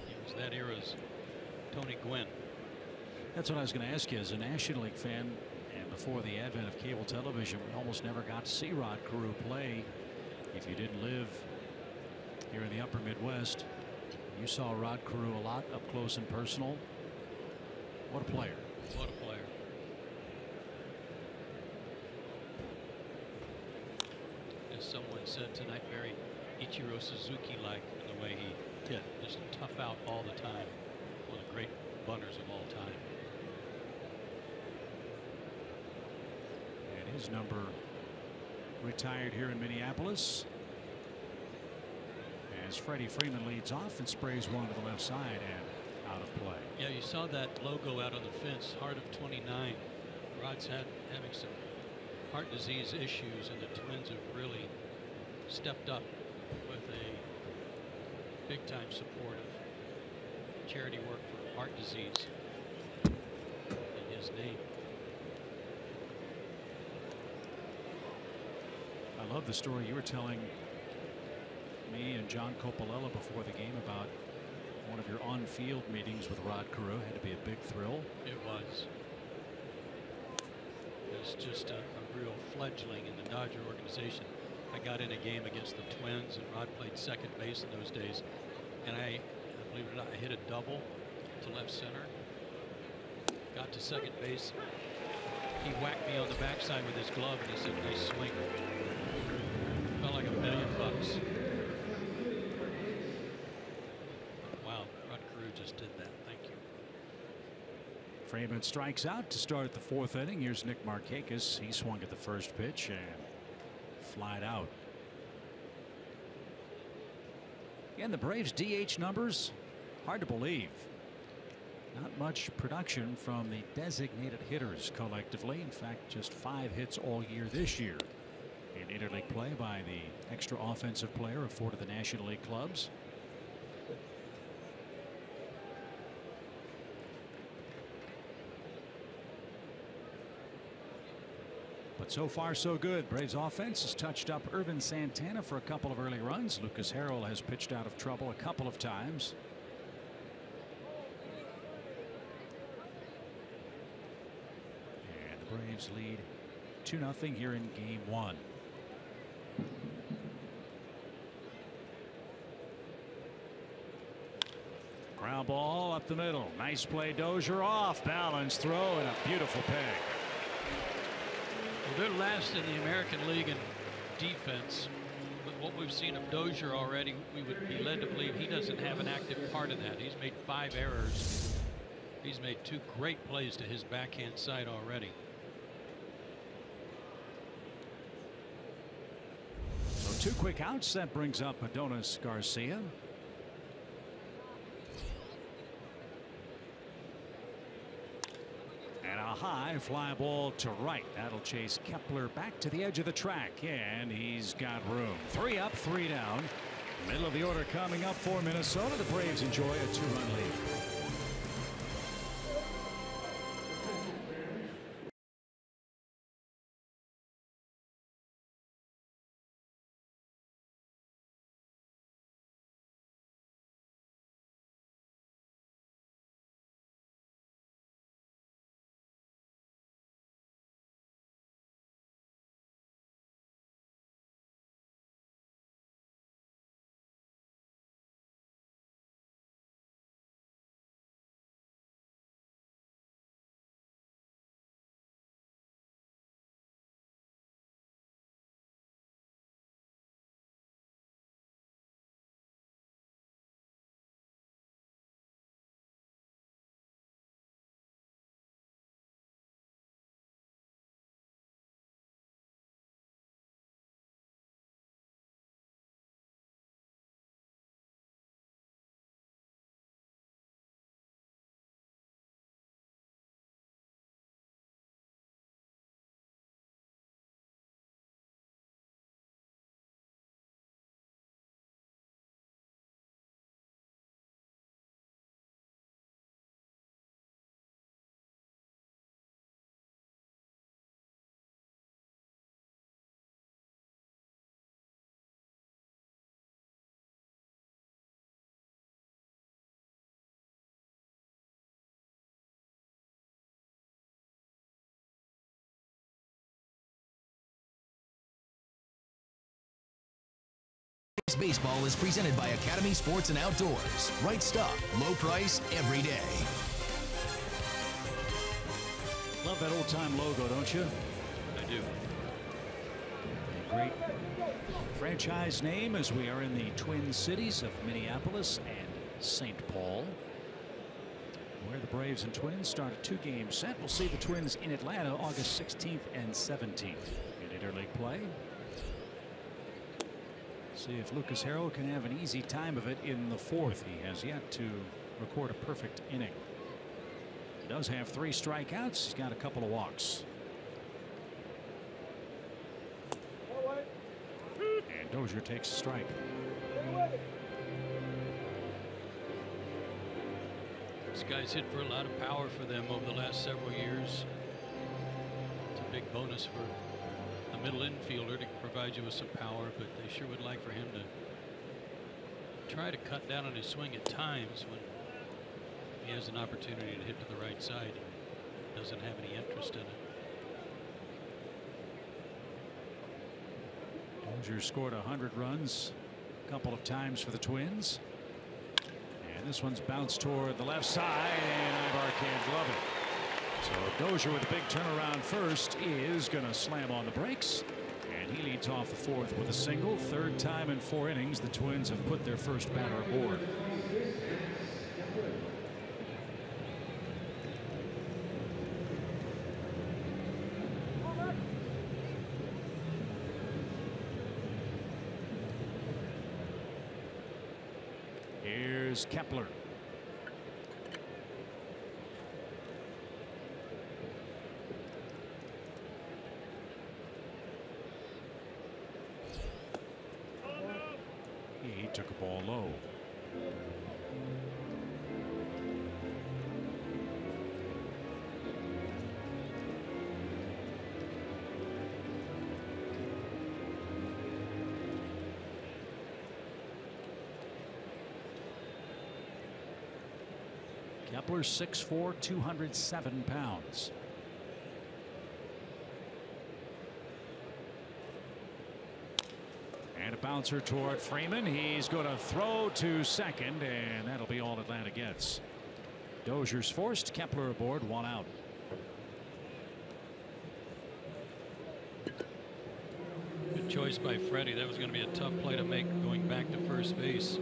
It was that era's Tony Gwynn. That's what I was going to ask you. As a National League fan, and before the advent of cable television, we almost never got to see Rod Carew play. If you didn't live here in the upper Midwest, you saw Rod Carew a lot up close and personal. What a player. What a player. As someone said tonight, very Ichiro Suzuki-like in the way he hit. Just tough out all the time. One of the great bunters of all time. And his number retired here in Minneapolis. As Freddie Freeman leads off and sprays one to the left side and out of play. Yeah, you saw that logo out on the fence, Heart of 29. Rod's having some heart disease issues, and the Twins have really stepped up with a big-time support of charity work for heart disease in his name. I love the story you were telling me and John Coppola before the game about one of your on-field meetings with Rod Carew. Had to be a big thrill. It was. It was just a real fledgling in the Dodger organization. I got in a game against the Twins, and Rod played second base in those days, and I believe it or not, I hit a double to left center. Got to second base. He whacked me on the backside with his glove, and he said, "Nice swing." Felt like $1 million. Wow, Rod Carew just did that. Thank you. Freeman strikes out to start the fourth inning. Here's Nick Markakis. He swung at the first pitch and flied out. And the Braves DH numbers, hard to believe. Not much production from the designated hitters collectively. In fact, just 5 hits all year this year in interleague play by the extra offensive player of 4 of the National League clubs. But so far so good. Braves offense has touched up Irvin Santana for a couple of early runs. Lucas Harrell has pitched out of trouble a couple of times. And the Braves lead 2-0 here in game 1. Ground ball up the middle. Nice play. Dozier off balance throw and a beautiful peg. Well, they're last in the American League in defense. But what we've seen of Dozier already, we would be led to believe he doesn't have an active part in that. He's made 5 errors. He's made 2 great plays to his backhand side already. So 2 quick outs. That brings up Adonis Garcia. And a high fly ball to right. That'll chase Kepler back to the edge of the track, and he's got room. 3 up, 3 down. Middle of the order coming up for Minnesota. The Braves enjoy a 2-run lead. Baseball is presented by Academy Sports and Outdoors. Right stuff, low price, every day. Love that old-time logo, don't you? I do. A great franchise name as we are in the Twin Cities of Minneapolis and St. Paul, where the Braves and Twins start a 2-game set. We'll see the Twins in Atlanta August 16th and 17th in interleague play. See if Lucas Harrell can have an easy time of it in the 4th. He has yet to record a perfect inning. He does have 3 strikeouts. He's got a couple of walks. And Dozier takes a strike. This guy's hit for a lot of power for them over the last several years. It's a big bonus for a middle infielder to provide you with some power, but they sure would like for him to try to cut down on his swing at times when he has an opportunity to hit to the right side. Doesn't have any interest in it. Dozier scored 100 runs a couple of times for the Twins. And this one's bounced toward the left side, and Ibar can't glove it. So Dozier with a big turnaround first is going to slam on the brakes. And he leads off the 4th with a single. 3rd time in 4 innings the Twins have put their first batter aboard. Here's Kepler. He took a ball low. Kepler 6'4", 207 pounds. And a bouncer toward Freeman. He's going to throw to second, and that'll be all Atlanta gets. Dozier's forced. Kepler aboard, 1 out. Good choice by Freddie. That was going to be a tough play to make going back to first base,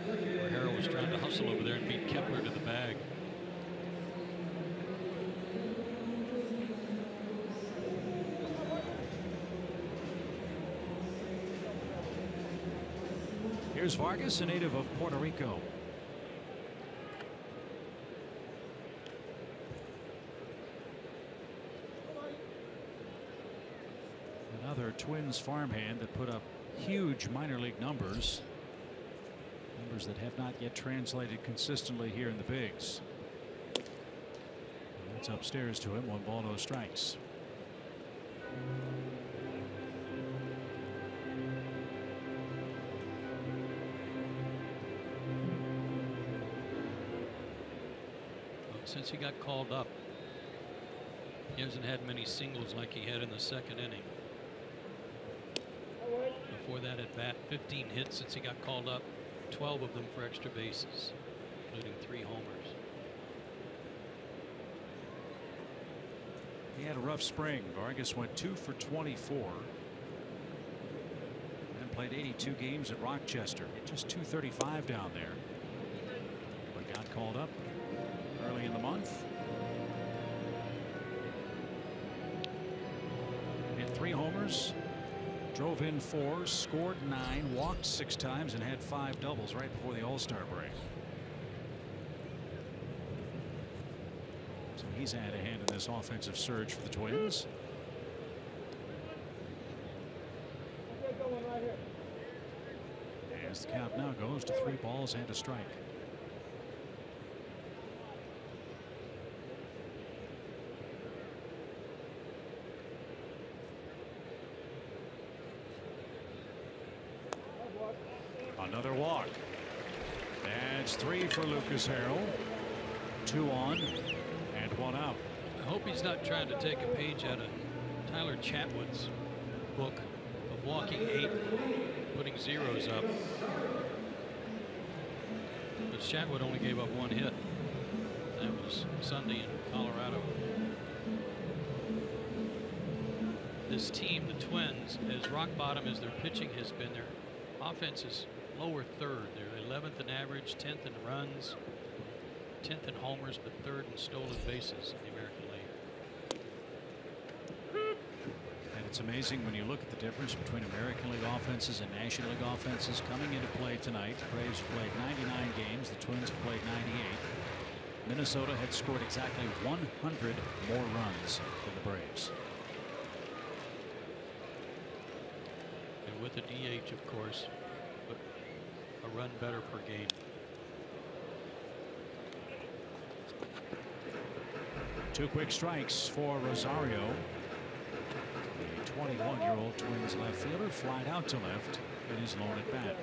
where Harrell was trying to hustle over there and beat Kepler to the bag. Here's Vargas, a native of Puerto Rico. Another Twins farmhand that put up huge minor league numbers. Numbers that have not yet translated consistently here in the bigs. And that's upstairs to him. 1 ball, no strikes. Since he got called up, he hasn't had many singles like he had in the 2nd inning. Before that at bat, 15 hits since he got called up, 12 of them for extra bases, including 3 homers. He had a rough spring. Vargas went 2 for 24 and played 82 games at Rochester. Hit just .235 down there, but got called up early in the month. Hit 3 homers, drove in 4, scored 9, walked 6 times, and had 5 doubles right before the All-Star break. So he's had a hand in this offensive surge for the Twins. As the count now goes to 3 balls and a strike. Another walk. That's 3 for Lucas Harrell. 2 on and 1 out. I hope he's not trying to take a page out of Tyler Chatwood's book of walking 8, putting zeros up. But Chatwood only gave up 1 hit. That was Sunday in Colorado. This team, the Twins, as rock bottom as their pitching has been, their offense is lower third. They're 11th in average, 10th in runs, 10th in homers, but 3rd in stolen bases in the American League. And it's amazing when you look at the difference between American League offenses and National League offenses coming into play tonight. The Braves have played 99 games. The Twins have played 98. Minnesota had scored exactly 100 more runs than the Braves. And with a DH, of course, but a run better per game. Two quick strikes for Rosario. The 21-year-old Twins left fielder flied out to left in his lone at bat.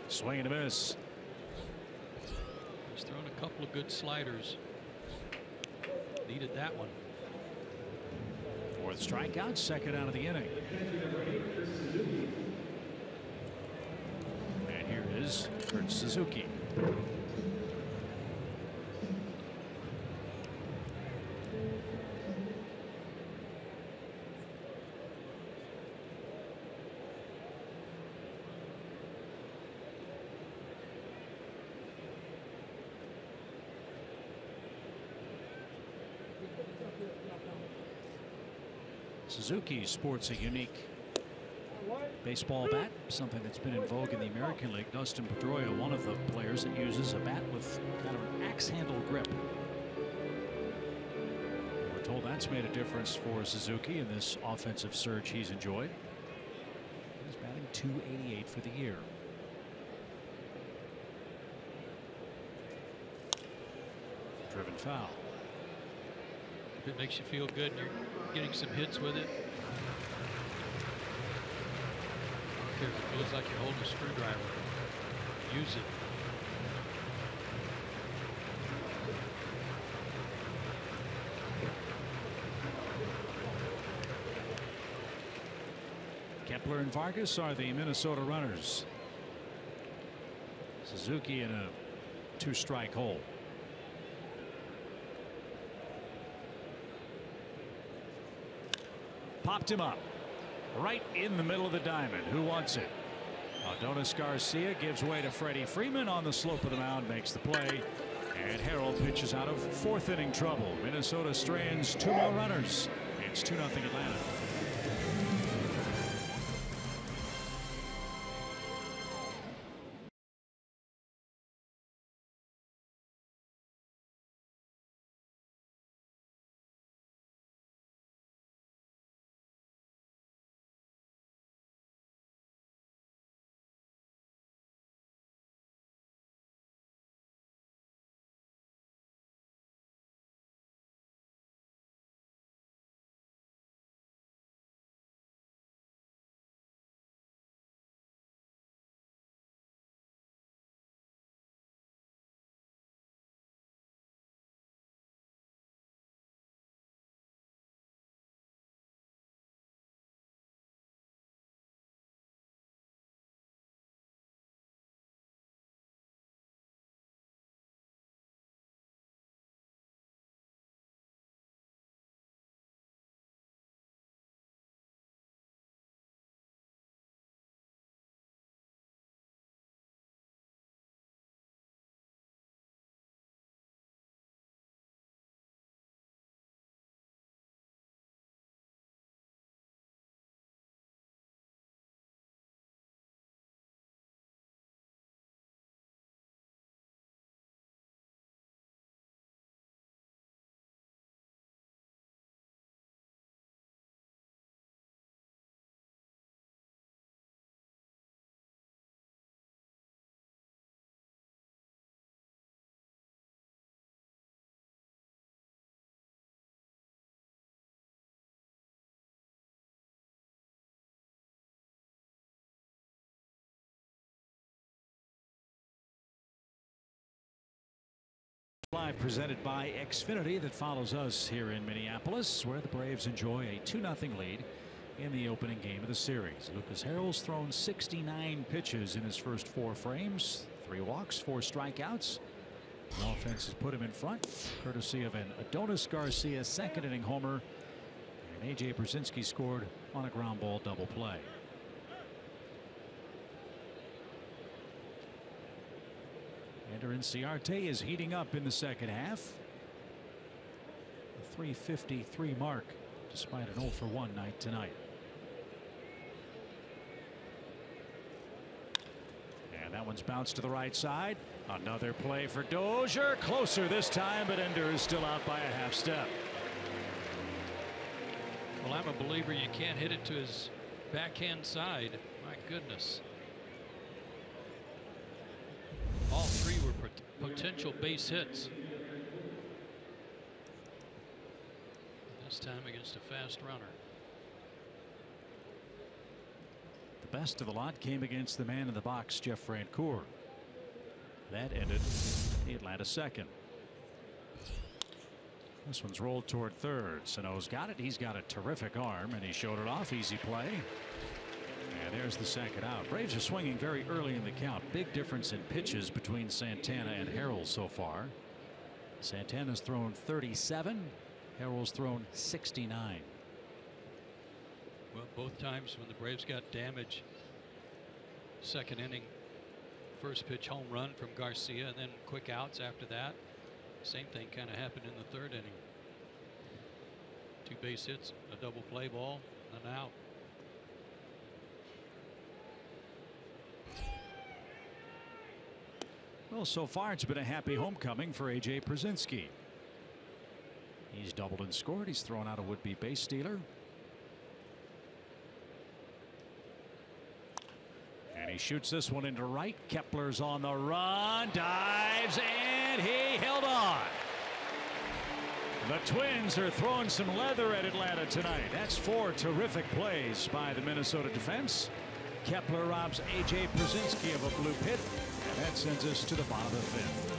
Swing and a miss. He's thrown a couple of good sliders. Needed that one. 4th strikeout, 2nd out of the inning. And here is Kurt Suzuki. Suzuki sports a unique baseball bat, something that's been in vogue in the American League. Dustin Pedroia, one of the players that uses a bat with kind of an axe handle grip. We're told that's made a difference for Suzuki in this offensive surge he's enjoyed. He's batting .288 for the year. Driven foul. If it makes you feel good and you're getting some hits with it. I don't care if it feels like you're holding a screwdriver. Use it. Kepler and Vargas are the Minnesota runners. Suzuki in a 2-strike hole. Popped him up right in the middle of the diamond. Who wants it? Adonis Garcia gives way to Freddie Freeman on the slope of the mound, makes the play, and Harold pitches out of 4th inning trouble. Minnesota strands 2 more runners. It's 2-0 Atlanta. Live presented by Xfinity that follows us here in Minneapolis, where the Braves enjoy a 2-0 lead in the opening game of the series. Lucas Harrell's thrown 69 pitches in his first 4 frames, 3 walks, 4 strikeouts. The offense has put him in front, courtesy of an Adonis Garcia second inning homer, and A.J. Brzezinski scored on a ground ball double play. Ender Inciarte is heating up in the second half. A .353 mark despite an 0-for-1 night tonight. And that one's bounced to the right side. Another play for Dozier. Closer this time, but Ender is still out by a half step. Well, I'm a believer you can't hit it to his backhand side. My goodness. All 3 were potential base hits. This time against a fast runner. The best of the lot came against the man in the box, Jeff Francoeur. That ended the Atlanta second. This one's rolled toward third. Sano's got it. He's got a terrific arm, and he showed it off. Easy play. And there's the second out. Braves are swinging very early in the count. Big difference in pitches between Santana and Harrell so far. Santana's thrown 37. Harrell's thrown 69. Well, both times when the Braves got damage, second inning, first pitch home run from Garcia, and then quick outs after that. Same thing kind of happened in the third inning. 2 base hits, a double play ball, and an out. Well, so far it's been a happy homecoming for A.J. Brzezinski. He's doubled and scored. He's thrown out a would-be base stealer. And he shoots this one into right. Kepler's on the run, dives, and he held on. The Twins are throwing some leather at Atlanta tonight. That's 4 terrific plays by the Minnesota defense. Kepler robs A.J. Brzezinski of a blue pit, and that sends us to the bottom of the 5th.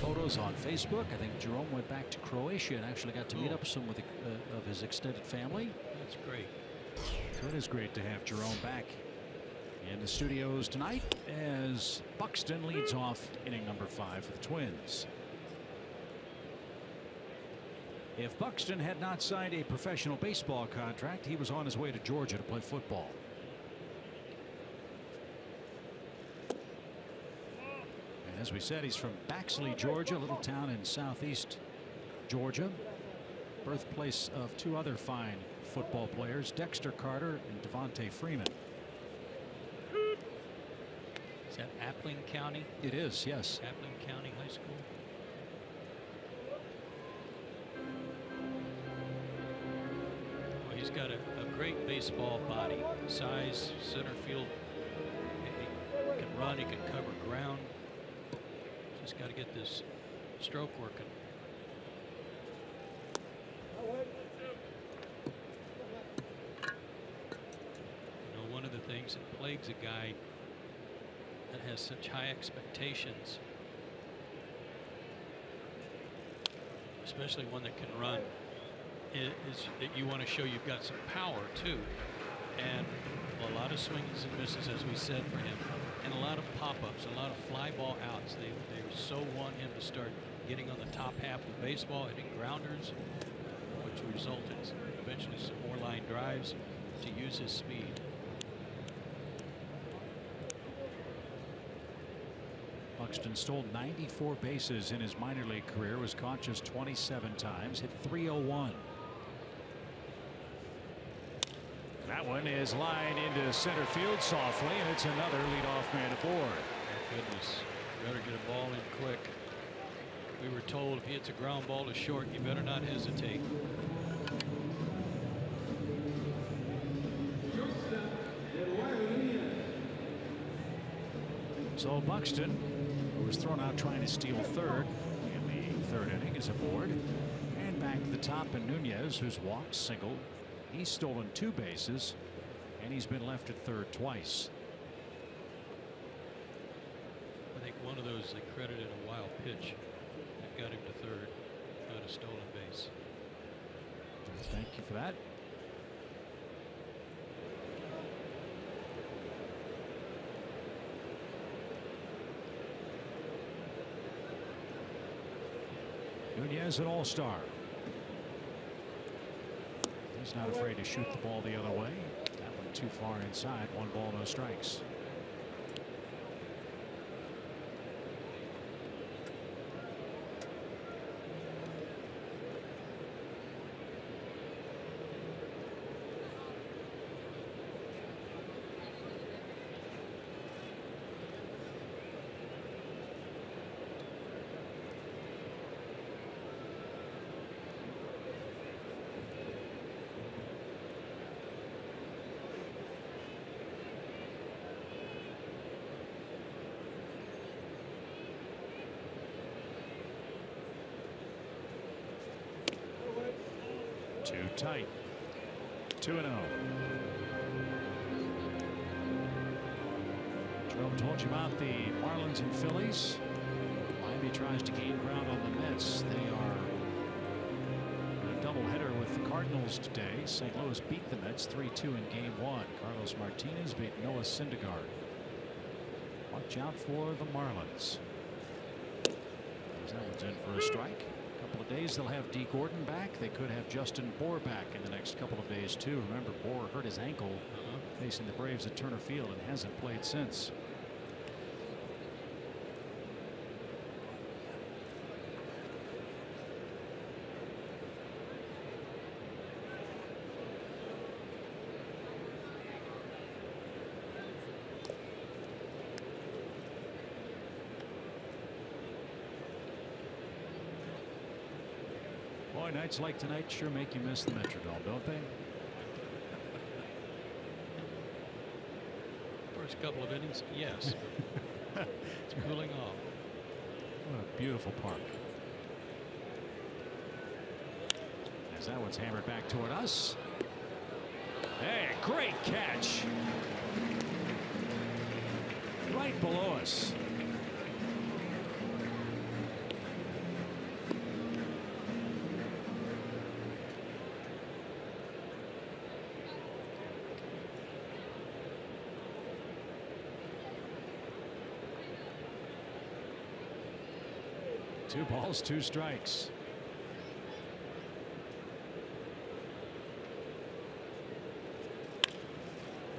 Photos on Facebook. I think Jerome went back to Croatia and actually got to meet up some with of his extended family. That's great. So it is great to have Jerome back in the studios tonight as Buxton leads off inning number 5 for the Twins. If Buxton had not signed a professional baseball contract, he was on his way to Georgia to play football. As we said, he's from Baxley, Georgia, a little town in southeast Georgia, birthplace of two other fine football players, Dexter Carter and Devontae Freeman. Is that Appling County? It is, yes. Appling County High School. Well, he's got a great baseball body, size, center field. He can run, he can cover ground. Just got to get this stroke working. You know, one of the things that plagues a guy that has such high expectations, especially one that can run, is that you want to show you've got some power too. And a lot of swings and misses, as we said, for him, and a lot of pop-ups, a lot of fly ball outs. They so want him to start getting on the top half of the baseball, hitting grounders, which resulted eventually some more line drives to use his speed. Buxton stole 94 bases in his minor league career, was caught just 27 times, hit .301. That one is lined into center field softly, and it's another leadoff man aboard. My goodness, better get a ball in quick. We were told if he hits a ground ball to short, you better not hesitate. So Buxton, who was thrown out trying to steal third in the third inning, is aboard. And back to the top, and Nunez, who's walked, singled. He's stolen 2 bases, and he's been left at third twice. I think one of those they credited a wild pitch that got him to third, not a stolen base. Thank you for that. Nunez, an all-star. He's not afraid to shoot the ball the other way. That one too far inside. 1 ball, no strikes. Too tight. 2-0. Jerome told you about the Marlins and Phillies. Miami tries to gain ground on the Mets. They are in a doubleheader with the Cardinals today. St. Louis beat the Mets 3-2 in Game 1. Carlos Martinez beat Noah Syndergaard. Watch out for the Marlins. That one's in for a strike. Couple of days they'll have D. Gordon back. They could have Justin Bour back in the next couple of days too. Remember, Bour hurt his ankle facing the Braves at Turner Field and hasn't played since. Boy, nights like tonight sure make you miss the Metrodome, don't they? First couple of innings, yes. It's cooling off. What a beautiful park. As that one's hammered back toward us. Hey, great catch. Right below us. Two balls, 2 strikes.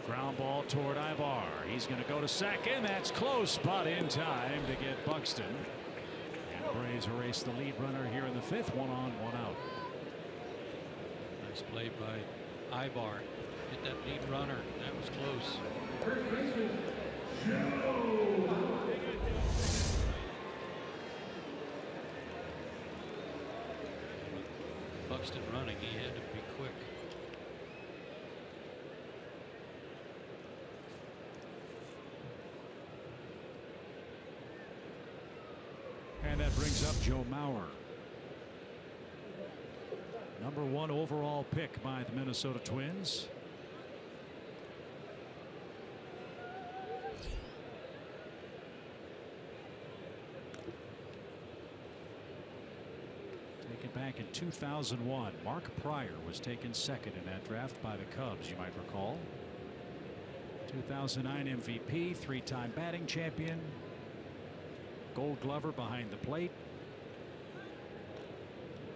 Ground Ground ball toward Ibar. He's going to go to second. That's close, but in time to get Buxton. And the Braves erase the lead runner here in the 5th. 1 on, 1 out. Nice play by Ibar. Hit that lead runner. That was close. Buxton running. He had to be quick. And that brings up Joe Mauer. Number 1 overall pick by the Minnesota Twins. Taken back in 2001. Mark Pryor was taken 2nd in that draft by the Cubs, you might recall. 2009 MVP, 3-time batting champion. Gold Glover behind the plate.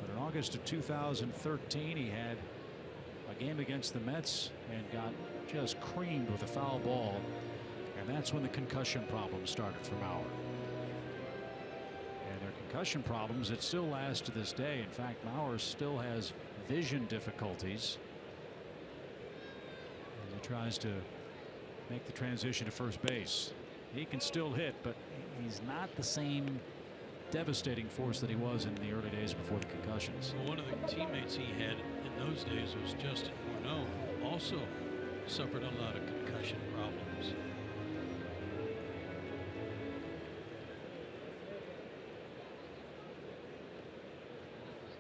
But in August of 2013 he had a game against the Mets and got just creamed with a foul ball, and that's when the concussion problems started for Mauer. And their concussion problems, it still lasts to this day. In fact, Mauer still has vision difficulties as he tries to make the transition to first base. He can still hit, but he's not the same devastating force that he was in the early days before the concussions. Well, one of the teammates he had in those days was Justin Morneau, who also suffered a lot of concussion problems.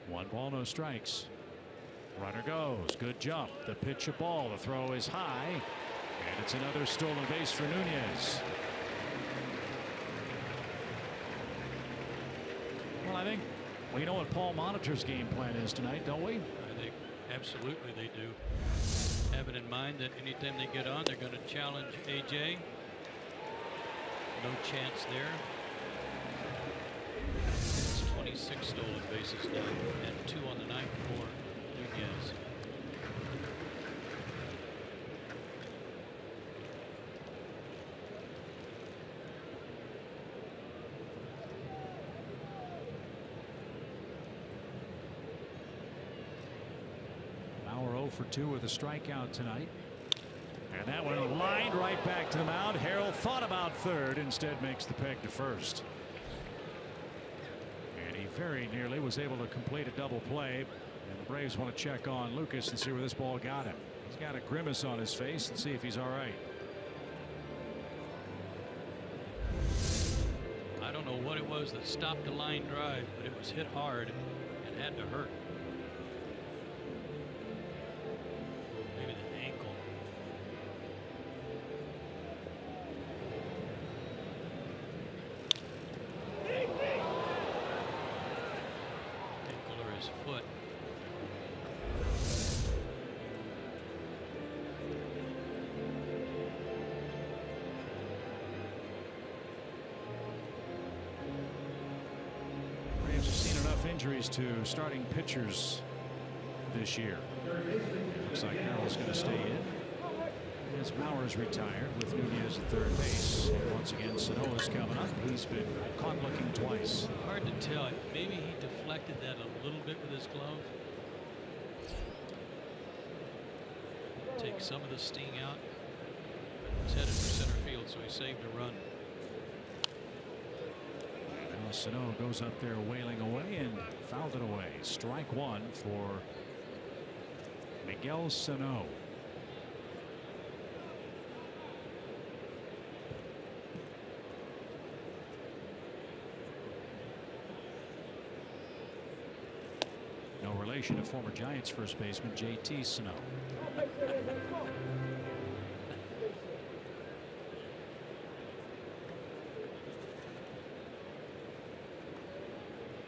One ball, no strikes. Runner goes. Good jump. The pitch, a ball. The throw is high. And it's another stolen base for Nunez. Well, I think we know what Paul Monitor's game plan is tonight, don't we? I think absolutely they do. Having in mind that anytime they get on, they're going to challenge AJ. No chance there. It's 26 stolen bases now, and 2 on the night for Nunez. Mauer 0 for 2 with a strikeout tonight. And that one lined right back to the mound. Harrell thought about third, instead makes the peg to first. And he very nearly was able to complete a double play. And the Braves want to check on Lucas and see where this ball got him. He's got a grimace on his face and see if he's all right. I don't know what it was that stopped the line drive, but it was hit hard and had to hurt. Maybe the ankle. Ankle or his foot. Braves have seen enough injuries to starting pitchers this year. Looks like Harrell's going to stay in. As Mauer's retired with Nunez at third base. And once again, Sanoa's coming up. He's been caught looking twice. Hard to tell. Maybe he deflected that a little bit with his glove. Take some of the sting out. He's headed for center field, so he saved a run. Now Sano goes up there wailing away and fouled it away. Strike 1 for Miguel Sano. No relation to former Giants first baseman JT Sano.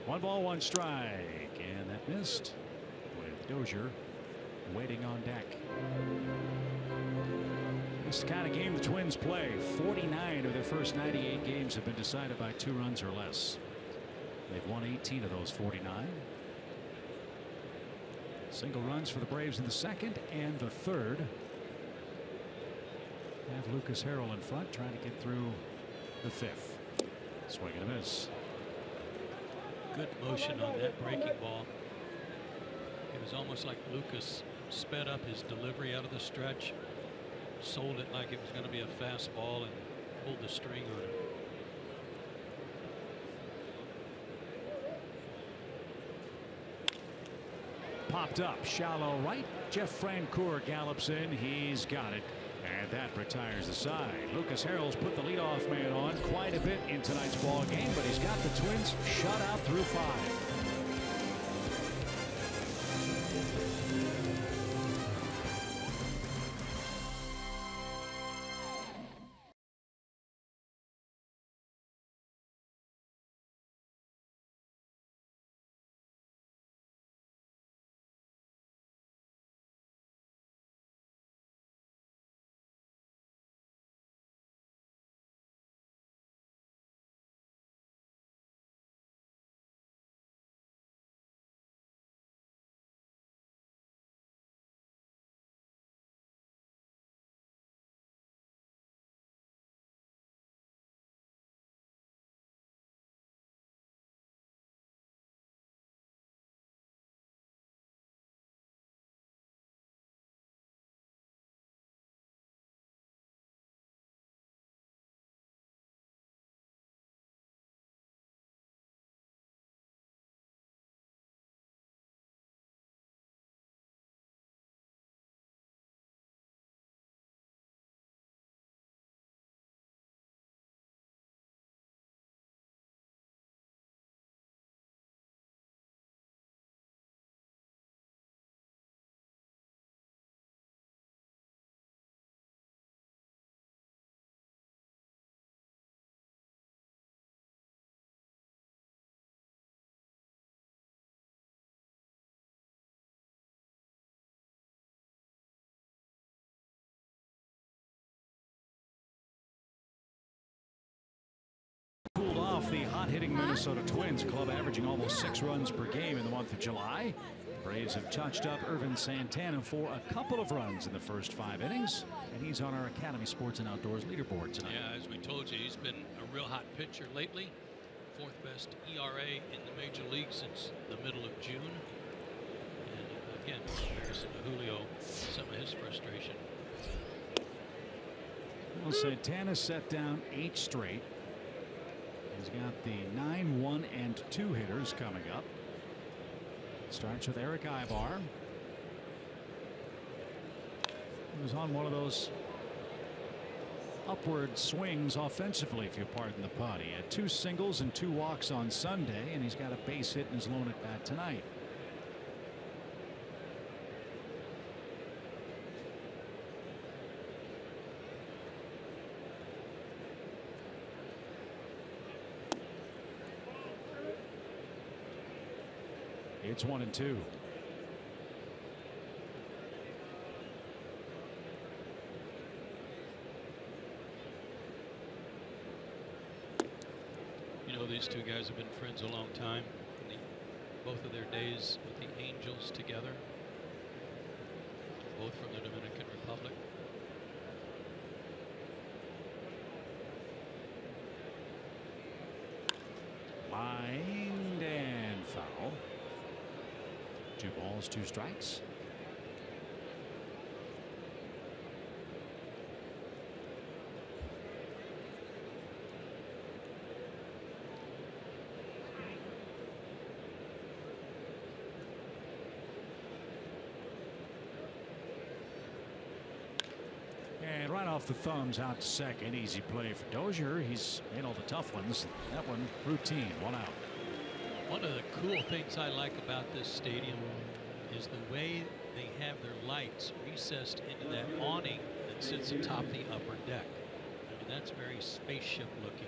One ball, one strike, and that missed with Dozier waiting on deck. This is the kind of game the Twins play. 49 of their first 98 games have been decided by 2 runs or less. They've won 18 of those 49. Single runs for the Braves in the second and the third. have Lucas Harrell in front trying to get through the 5th. Swing and a miss. Good motion on that breaking ball. It was almost like Lucas sped up his delivery out of the stretch, sold it like it was going to be a fastball, and pulled the string on it. Popped up, shallow right. Jeff Francoeur gallops in. He's got it. And that retires the side. Lucas Harrell's put the leadoff man on quite a bit in tonight's ball game, but he's got the Twins shut out through 5. Cooled off the hot-hitting Minnesota Twins, club averaging almost 6 runs per game in the month of July. Braves have touched up Irvin Santana for a couple of runs in the first 5 innings, and he's on our Academy Sports and Outdoors leaderboard tonight. Yeah, as we told you, he's been a real hot pitcher lately. 4th best ERA in the major league since the middle of June. And again, in comparison to Julio, some of his frustration. Well, Santana set down 8 straight. He's got the 9, 1, and 2 hitters coming up. Starts with Eric Ibar. He was on one of those upward swings offensively, if you pardon the pun. He had 2 singles and 2 walks on Sunday, and he's got a base hit in his lone at bat tonight. It's 1-2. You know, these 2 guys have been friends a long time. Both of their days with the Angels together. Both from the Dominican Republic. Lined and foul. 2 balls, 2 strikes. And right off the thumbs out to second. Easy play for Dozier. He's made all the tough ones. That one routine. 1 out. One of the cool things I like about this stadium is the way they have their lights recessed into that awning that sits atop the upper deck. I mean, that's very spaceship looking.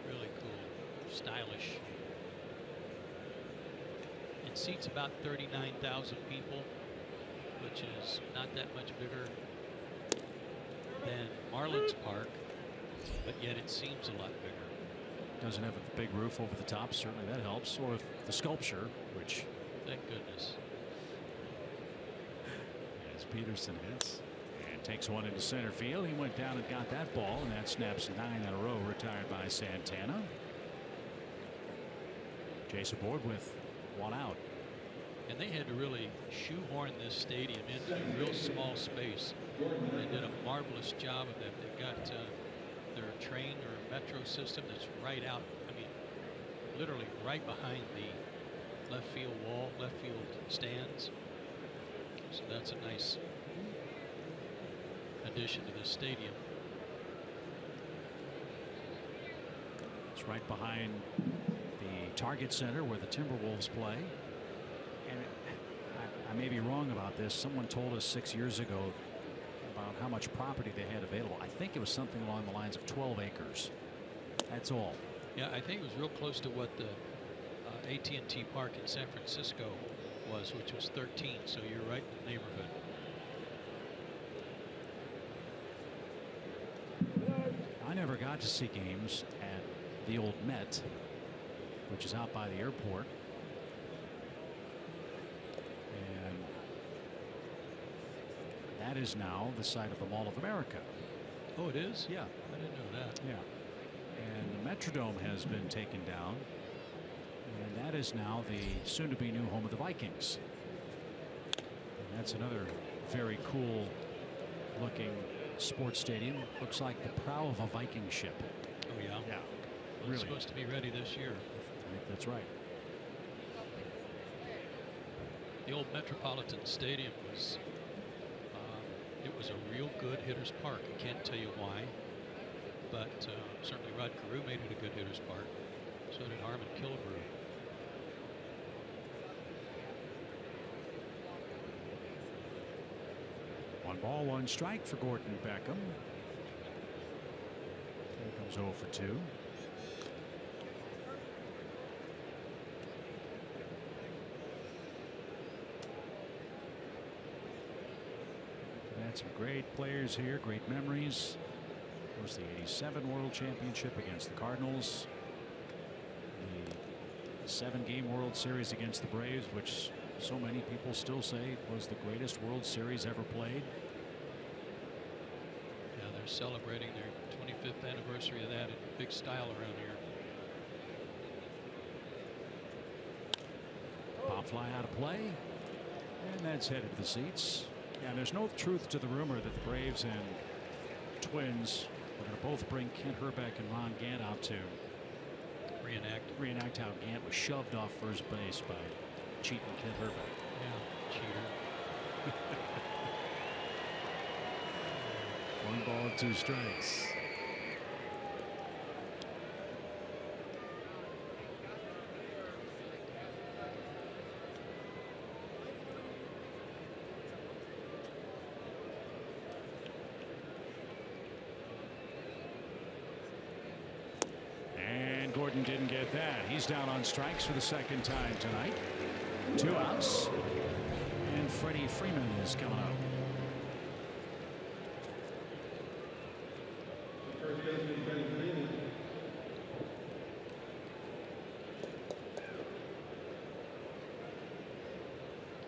Really cool, stylish. It seats about 39,000 people, which is not that much bigger than Marlins Park, but yet it seems a lot bigger. Doesn't have a big roof over the top. Certainly that helps. Or the sculpture, which. Thank goodness. As Peterson hits. Takes one into center field. He went down and got that ball, and that snaps 9 in a row, retired by Santana. Jason Bourne with 1 out. And they had to really shoehorn this stadium into a real small space. They did a marvelous job of that. They've got their train or metro system that's right out, I mean, literally right behind the left field wall, left field stands. So that's a nice addition to the stadium. It's right behind the Target Center where the Timberwolves play. And I may be wrong about this. Someone told us 6 years ago about how much property they had available. I think it was something along the lines of 12 acres. That's all. Yeah, I think it was real close to what the AT&T Park in San Francisco was, which was 13. So you're right in the neighborhood. I never got to see games at the old Met, which is out by the airport. And that is now the site of the Mall of America. Oh, it is? Yeah. I didn't know that. Yeah. And the Metrodome has been taken down. And that is now the soon-to-be new home of the Vikings. And that's another very cool looking sports stadium. Looks like the prow of a Viking ship. Oh, yeah? Yeah. Well, it's supposed to be ready this year. I think that's right. The old Metropolitan Stadium was it was a real good hitter's park. I can't tell you why, but certainly Rod Carew made it a good hitter's park. So did Harmon Killebrew. One ball, one strike for Gordon Beckham. Here comes 0 for 2. Had some great players here, great memories. Of course, the '87 World Championship against the Cardinals, the 7-game World Series against the Braves, which so many people still say was the greatest World Series ever played. Yeah, they're celebrating their 25th anniversary of that in big style around here. Pop fly out of play, and that's headed to the seats. Yeah, there's no truth to the rumor that the Braves and Twins are going to both bring Kent Hrbek and Ron Gant out to reenact how Gant was shoved off first base by cheating Kent Hrbek. Yeah, cheater. 1 ball, 2 strikes. Gordon didn't get that. He's down on strikes for the 2nd time tonight. 2 outs. And Freddie Freeman is coming up.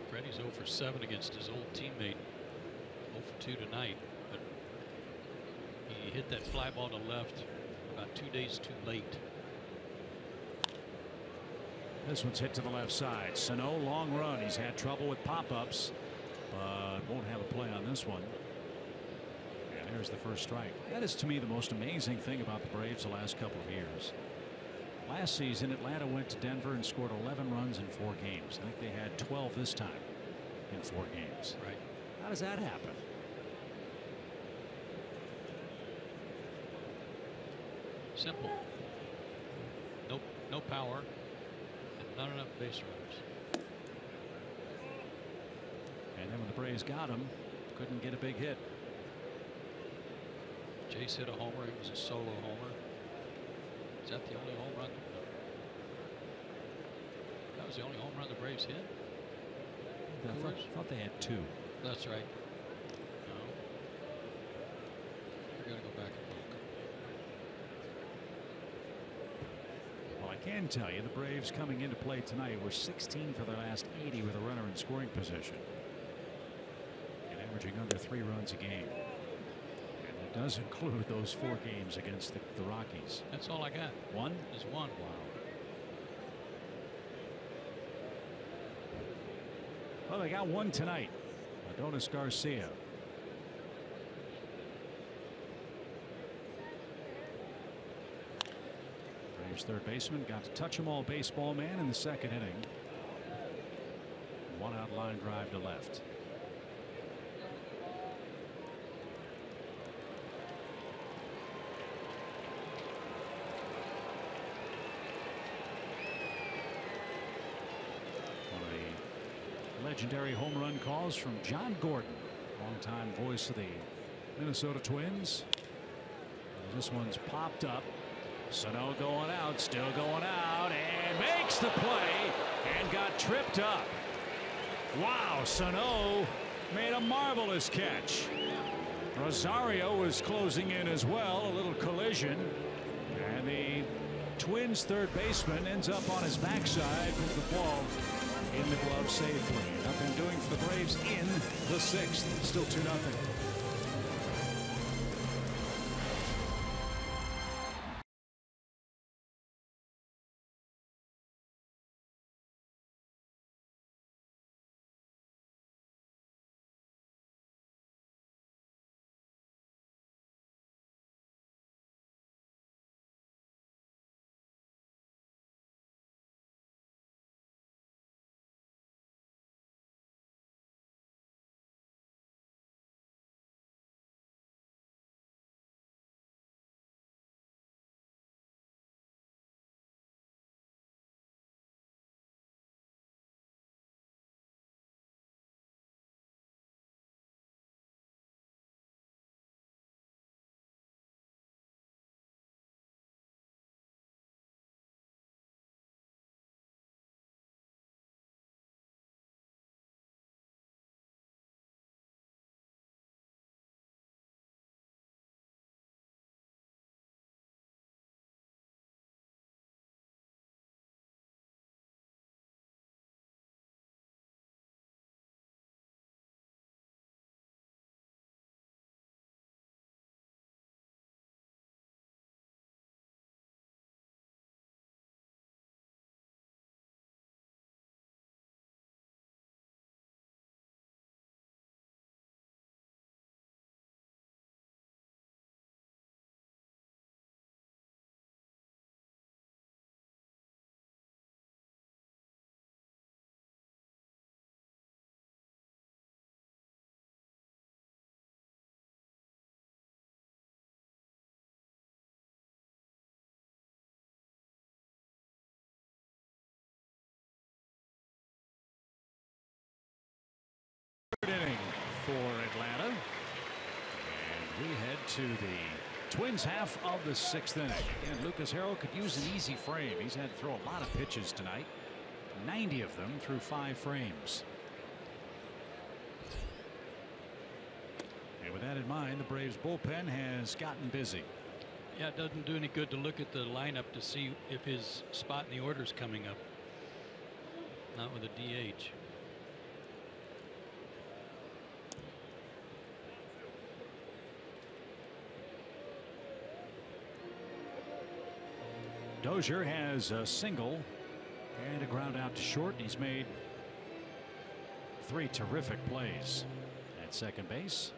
Freddie's 0 for 7 against his old teammate. 0 for 2 tonight. But he hit that fly ball to left about 2 days too late. This one's hit to the left side. Sano, long run. He's had trouble with pop-ups, but won't have a play on this one. And there's the first strike. That is, to me, the most amazing thing about the Braves the last couple of years. Last season, Atlanta went to Denver and scored 11 runs in 4 games. I think they had 12 this time in 4 games. Right. How does that happen? Simple. No power. Not enough base runners. And then when the Braves got him, couldn't get a big hit. Jace hit a homer. It was a solo homer. Is that the only home run? That was the only home run the Braves hit? I thought they had 2. That's right. No. We're going to go back and look. Well, I can tell you the Braves coming into play tonight were 16 for their last 80 with a runner in scoring position. And averaging under 3 runs a game. And it does include those 4 games against the Rockies. That's all I got. One? Is one. Wow. Well, they got one tonight. Adonis Garcia. Braves third baseman got to touch him all baseball man in the second inning. One out line drive to left. One of the legendary home run calls from John Gordon, longtime voice of the Minnesota Twins. This one's popped up. Sano going out, still going out, and makes the play and got tripped up. Wow, Sano made a marvelous catch. Rosario was closing in as well, a little collision, and the Twins third baseman ends up on his backside with the ball in the glove safely. Nothing doing for the Braves in the 6th. Still 2-0. Inning for Atlanta, and we head to the Twins half of the 6th inning. And Lucas Harrell could use an easy frame. He's had to throw a lot of pitches tonight, 90 of them through 5 frames. And with that in mind, the Braves bullpen has gotten busy. Yeah, it doesn't do any good to look at the lineup to see if his spot in the order is coming up. Not with a DH. Dozier has a single and a ground out to short. He's made 3 terrific plays at second base.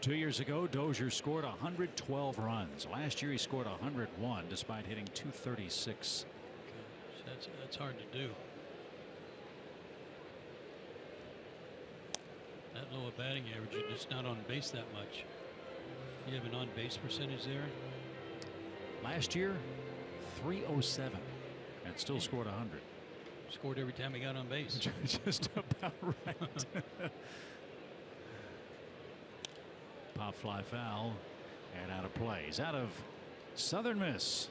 Two years ago, Dozier scored 112 runs. Last year he scored 101 despite hitting .236. That's hard to do. That low a batting average, you're just not on base that much. You have an on base percentage there. Last year, .307, and still scored 100. Scored every time he got on base. Just about right. Pop fly foul and out of play. He's out of Southern Miss.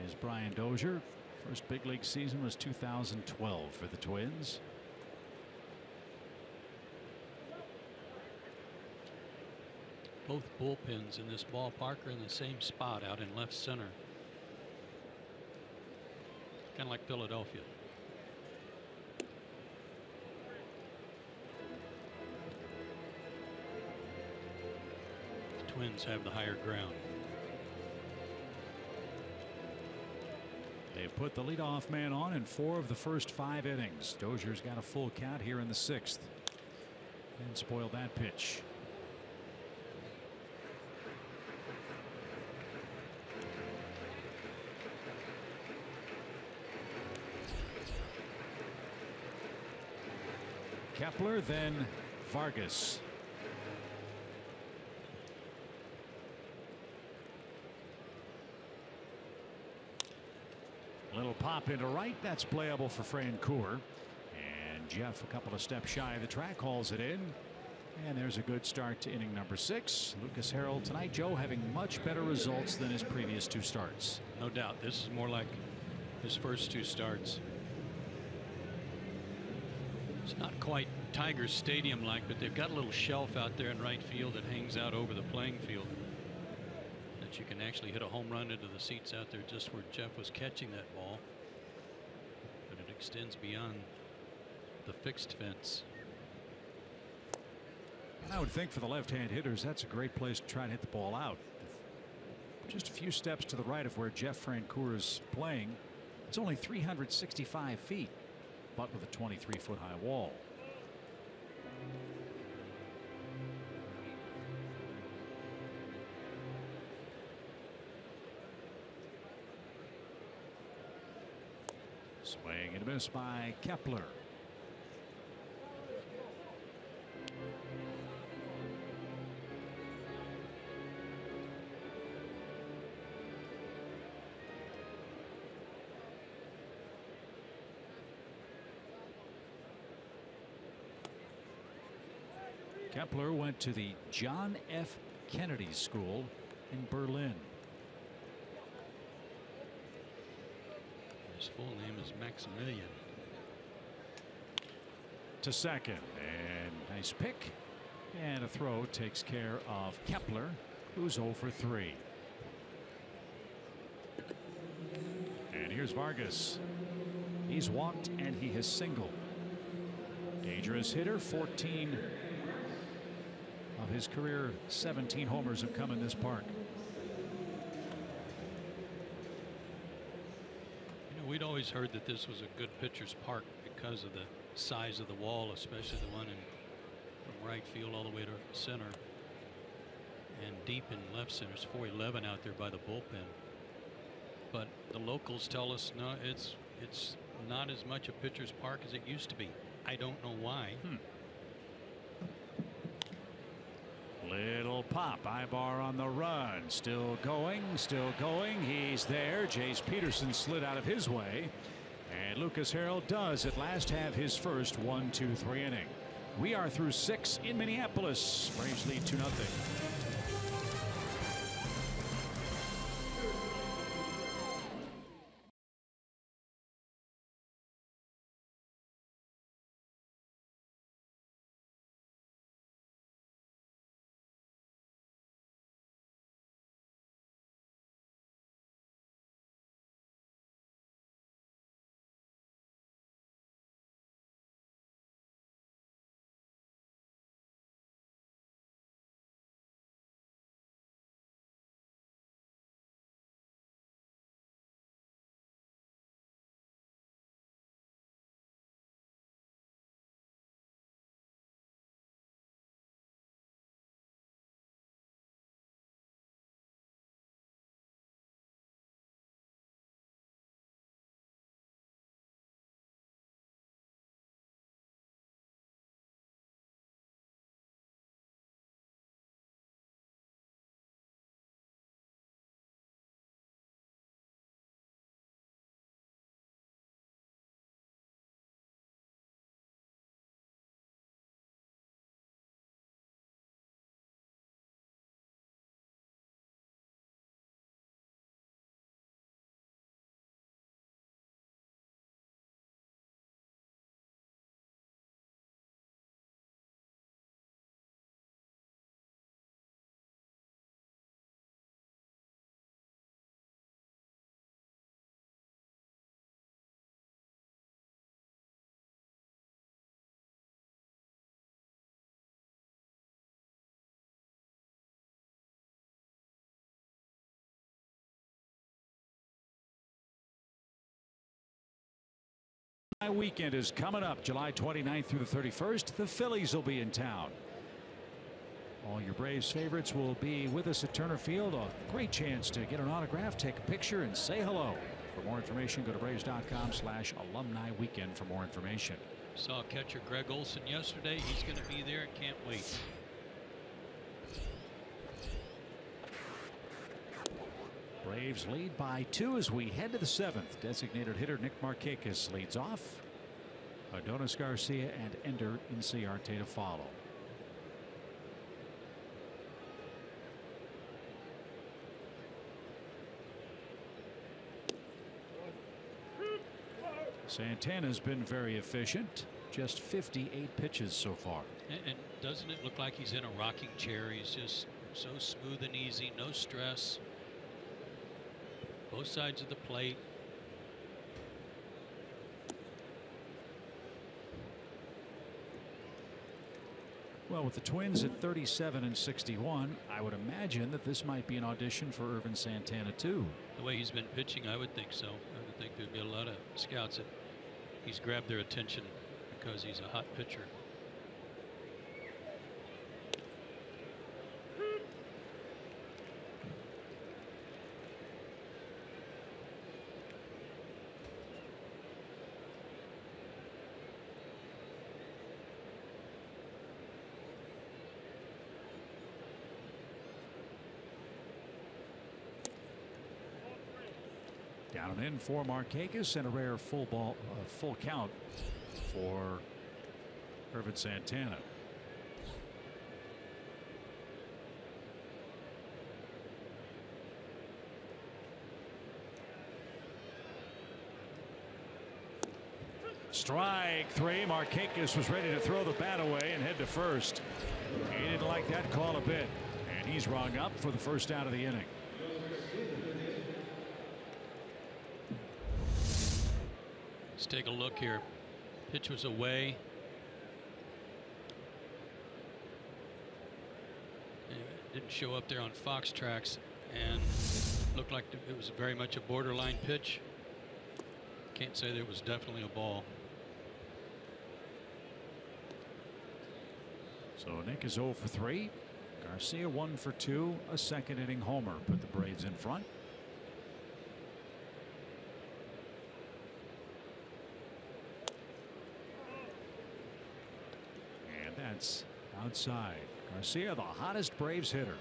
Is Brian Dozier. First big league season was 2012 for the Twins. Both bullpens in this ballpark are in the same spot out in left center. kind of like Philadelphia. The Twins have the higher ground. They put the leadoff man on in 4 of the first 5 innings. Dozier's got a full count here in the 6th and spoiled that pitch. Kepler, then Vargas. Little pop into right. That's playable for Francoeur. And Jeff, a couple of steps shy of the track, hauls it in. And there's a good start to inning number 6. Lucas Harrell tonight, Joe, having much better results than his previous 2 starts. No doubt. This is more like his first 2 starts. It's not quite Tiger Stadium like, but they've got a little shelf out there in right field that hangs out over the playing field that you can actually hit a home run into the seats out there just where Jeff was catching that ball. But it extends beyond the fixed fence. And I would think for the left-hand hitters, that's a great place to try and hit the ball out. Just a few steps to the right of where Jeff Francoeur is playing. It's only 365 feet. But with a 23-foot high wall. Swing and a miss by Kepler. Kepler went to the John F. Kennedy School in Berlin. His full name is Maximilian. To second, and nice pick, and a throw takes care of Kepler, who's 0 for 3. And here's Vargas. He's walked and he has singled. Dangerous hitter. 14 of his career 17 homers have come in this park. You know, we'd always heard that this was a good pitcher's park because of the size of the wall, especially the one from right field all the way to center and deep in left center. It's 411 out there by the bullpen. But the locals tell us no, it's not as much a pitcher's park as it used to be. I don't know why. Little pop. Ibar on the run. Still going. Still going. He's there. Jace Peterson slid out of his way. And Lucas Harrell does at last have his first 1-2-3 inning. We are through 6 in Minneapolis. Braves lead 2-0. Weekend is coming up July 29th through the 31st. The Phillies will be in town. All your Braves favorites will be with us at Turner Field. A great chance to get an autograph, take a picture, and say hello. For more information, go to Braves.com/alumni weekend for more information. Saw catcher Greg Olson yesterday. He's going to be there and can't wait. Braves lead by 2 as we head to the 7th. Designated hitter Nick Markakis leads off. Adonis Garcia and Ender Inciarte to follow. Santana's been very efficient. Just 58 pitches so far. And doesn't it look like he's in a rocking chair? He's just so smooth and easy, no stress. Both sides of the plate. Well, with the Twins at 37 and 61, I would imagine that this might be an audition for Irvin Santana too. The way he's been pitching, I would think so. I would think there'd be a lot of scouts that he's grabbed their attention because he's a hot pitcher. Down and in for Markakis, and a rare full count for Irvin Santana. Strike 3. Markakis was ready to throw the bat away and head to first. He didn't like that call a bit, and he's rung up for the first out of the inning. Let's take a look here. Pitch was away. It didn't show up there on Fox tracks and looked like it was very much a borderline pitch. Can't say that it was definitely a ball. So Nick is 0 for 3. Garcia 1 for 2. A second inning homer put the Braves in front. And that's outside. Garcia, the hottest Braves hitter.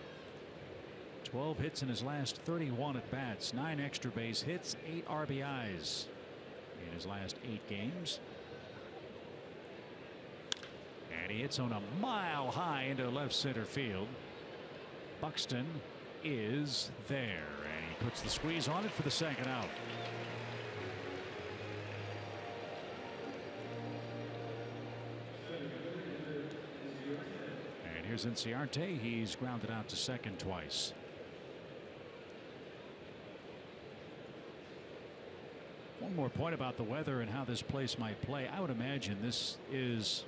12 hits in his last 31 at bats. 9 extra base hits. 8 RBIs in his last 8 games. And he hits on a mile high into left center field. Buxton is there, and he puts the squeeze on it for the second out. And here's Inciarte. He's grounded out to second twice. One more point about the weather and how this place might play. I would imagine this is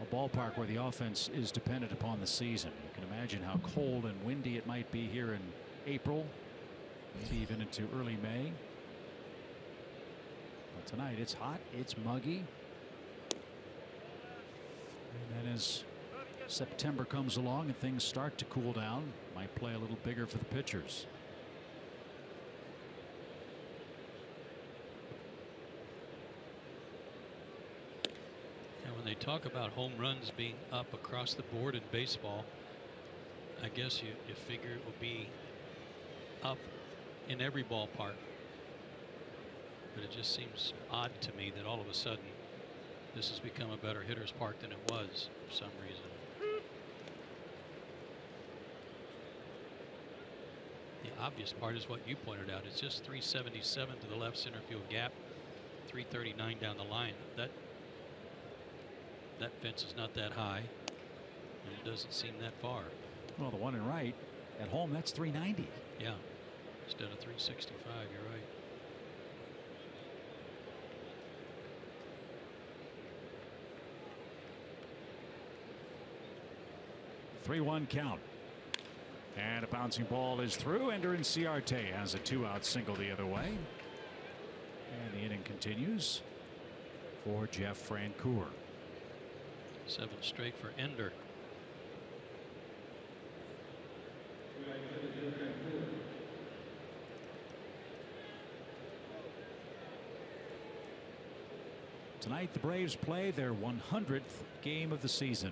a ballpark where the offense is dependent upon the season. You can imagine how cold and windy it might be here in April, maybe even into early May. But tonight it's hot, it's muggy. And then as September comes along and things start to cool down, might play a little bigger for the pitchers. When they talk about home runs being up across the board in baseball, I guess you figure it will be up in every ballpark. But it just seems odd to me that all of a sudden this has become a better hitter's park than it was for some reason. The obvious part is what you pointed out. It's just 377 to the left center field gap, 339 down the line. That fence is not that high, and it doesn't seem that far. Well, the one in right at home, that's 390. Yeah, instead of 365, you're right. Three-one count, and a bouncing ball is through. Ender Inciarte has a 2-out single the other way, and the inning line continues for Jeff Francoeur. 7 straight for Ender. Tonight the Braves play their 100th game of the season.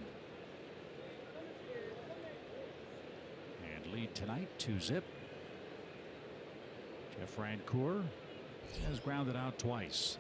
And lead tonight 2-0. Jeff Francoeur has grounded out twice.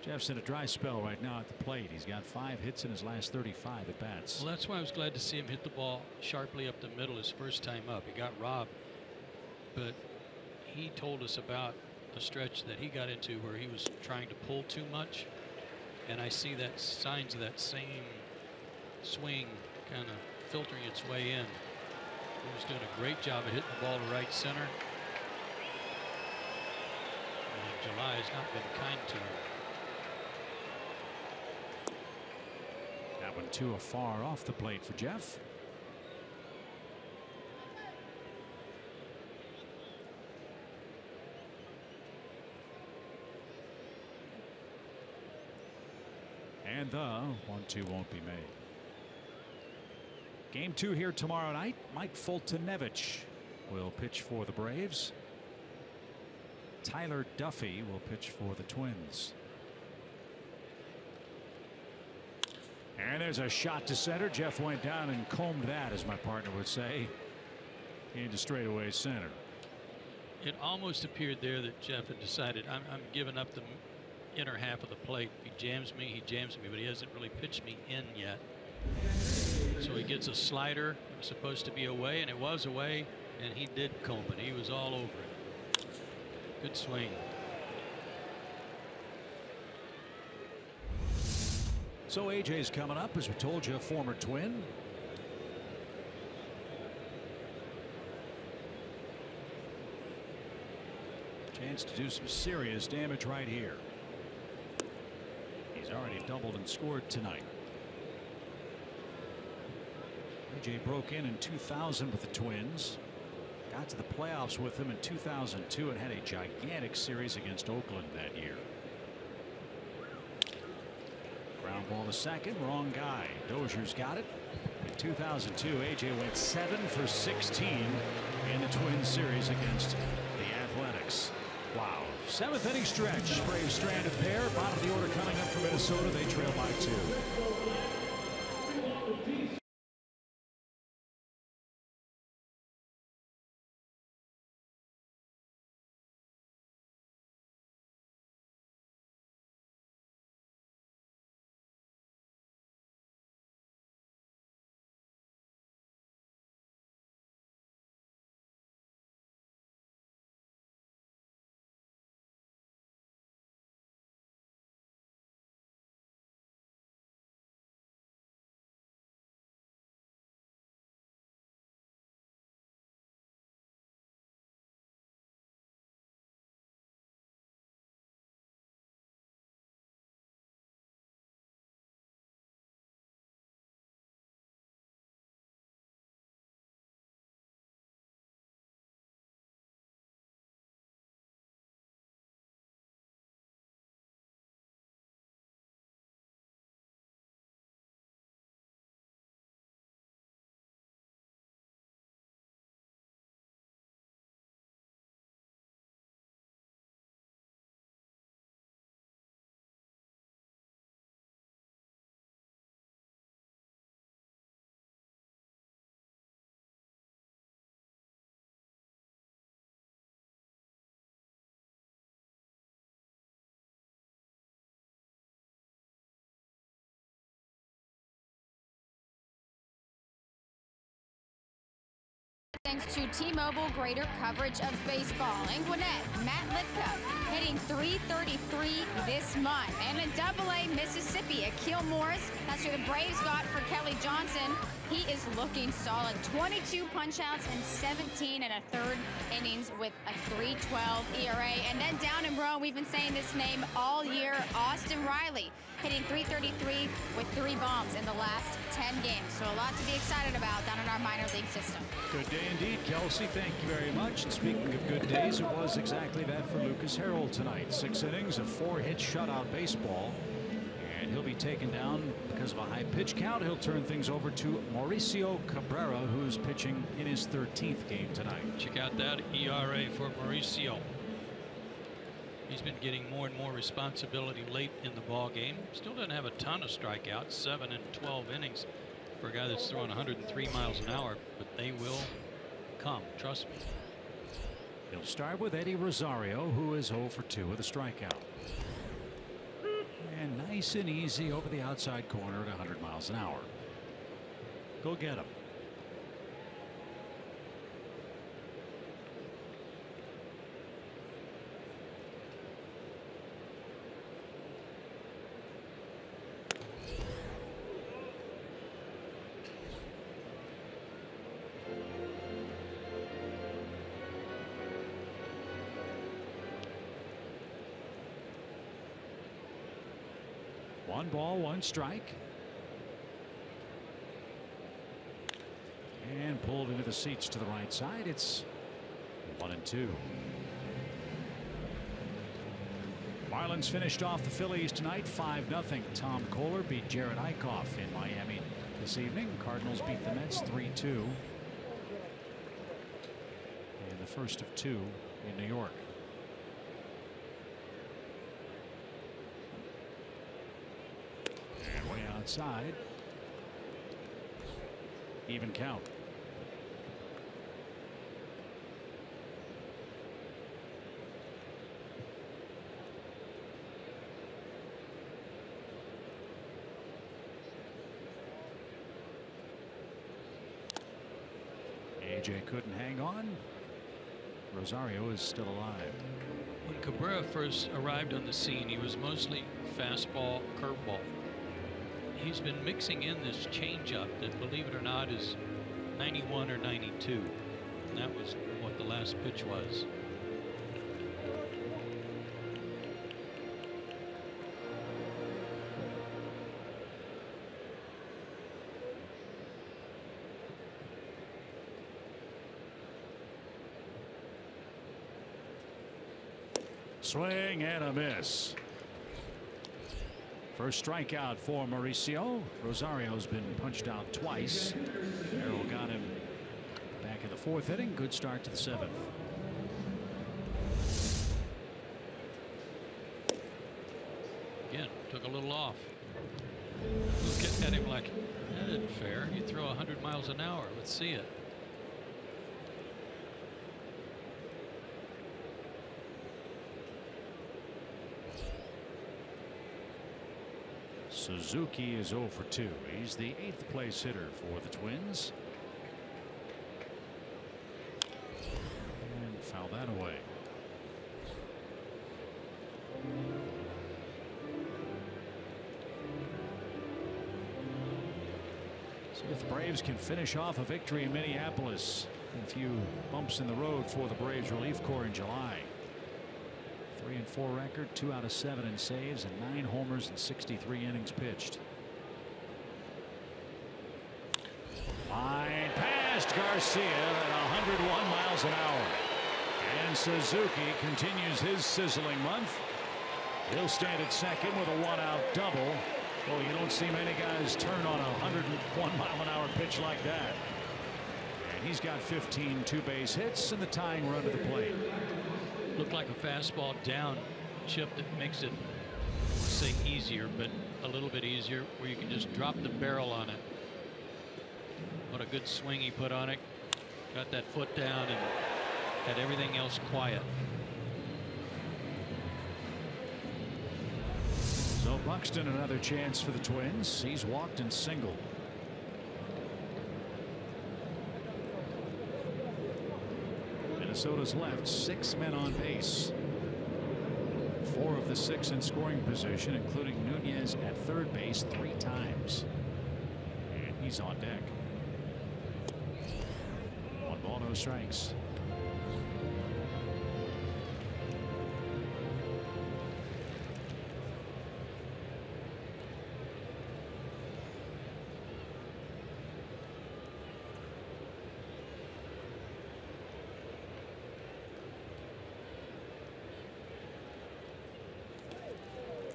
Jeff's in a dry spell right now at the plate. He's got 5 hits in his last 35 at bats. Well, that's why I was glad to see him hit the ball sharply up the middle his first time up. He got robbed, but he told us about a stretch that he got into where he was trying to pull too much, and I see that signs of that same swing kind of filtering its way in. He was doing a great job of hitting the ball to right center, and July has not been kind to him. That one too far off the plate for Jeff. And the 1-2 won't be made. Game 2 here tomorrow night. Mike Foltynewicz will pitch for the Braves. Tyler Duffy will pitch for the Twins. And there's a shot to center. Jeff went down and combed that, as my partner would say, into straightaway center. It almost appeared there that Jeff had decided I'm giving up the inner half of the plate. If he jams me, but he hasn't really pitched me in yet. So he gets a slider. It was supposed to be away, and it was away, and he did comb it. He was all over it. Good swing. So AJ's coming up, as we told you, a former Twin. Chance to do some serious damage right here. He's already doubled and scored tonight. AJ broke in 2000 with the Twins. Got to the playoffs with them in 2002 and had a gigantic series against Oakland that year. Ground ball to second, wrong guy. Dozier's got it. In 2002, AJ went 7 for 16 in the Twins series against the Athletics. Wow. 7th inning stretch. Braves stranded pair. Bottom of the order coming up from Minnesota. They trail by 2. thanks to T-Mobile greater coverage of baseball. In Gwinnett, Matt Litka hitting .333 this month. And in Double-A Mississippi, Akil Morris, that's who the Braves got for Kelly Johnson. He is looking solid. 22 punch-outs and 17 and a third innings with a .312 ERA. And then down in Rome, we've been saying this name all year, Austin Riley, hitting .333 with 3 bombs in the last 10 games. So a lot to be excited about down in our minor league system. Good day indeed, Kelsey. Thank you very much. And speaking of good days, it was exactly that for Lucas Harrell tonight. 6 innings of 4-hit shutout baseball. And he'll be taken down because of a high pitch count. He'll turn things over to Mauricio Cabrera, who's pitching in his 13th game tonight. Check out that ERA for Mauricio. He's been getting more and more responsibility late in the ball game. Still doesn't have a ton of strikeouts, 7 and 12 innings for a guy that's throwing 103 miles an hour, but they will come, trust me. He'll start with Eddie Rosario, who is 0 for 2 with a strikeout. And nice and easy over the outside corner at 100 miles an hour. Go get him. One ball, one strike. And pulled into the seats to the right side. It's 1-2. Marlins finished off the Phillies tonight 5-0. Tom Kohler beat Jared Eichhoff in Miami this evening. Cardinals beat the Mets 3-2. And the first of 2 in New York. Way outside. Even count. AJ couldn't hang on. Rosario is still alive. When Cabrera first arrived on the scene, he was mostly fastball, curveball. He's been mixing in this changeup that, believe it or not, is 91 or 92. And that was what the last pitch was. Swing and a miss. First strikeout for Mauricio. Rosario's been punched out twice. Harrell got him back in the 4th inning. Good start to the 7th. Again, took a little off. Look at him like, that isn't fair. You throw 100 miles an hour. Let's see it. Suzuki is 0 for 2. He's the 8th place hitter for the Twins. And foul that away. See if the Braves can finish off a victory in Minneapolis. A few bumps in the road for the Braves relief corps in July. 3-4 record, 2 out of 7 in saves, and 9 homers and 63 innings pitched. Line past Garcia at 101 miles an hour. And Suzuki continues his sizzling month. He'll stand at second with a 1-out double. Oh, you don't see many guys turn on a 101 mile an hour pitch like that. And he's got 15 two-base hits and the tying run to the plate. Looked like a fastball down chip that makes it, I won't say easier, but a little bit easier, where you can just drop the barrel on it. What a good swing he put on it. Got that foot down and had everything else quiet. So Buxton, another chance for the Twins. He's walked and singled. Minnesota's left 6 men on base. 4 of the 6 in scoring position, including Nunez at third base 3 times. And he's on deck. 1 ball, no strikes.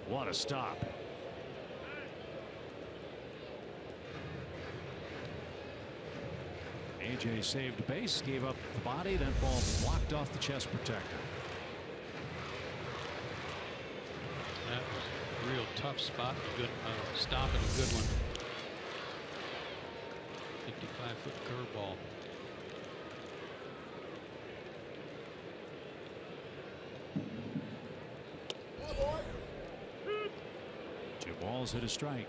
What a stop. AJ saved base, gave up the body. That ball blocked off the chest protector. That was a real tough spot. A good stop and a good one. 55-foot curveball. 2 balls hit a strike.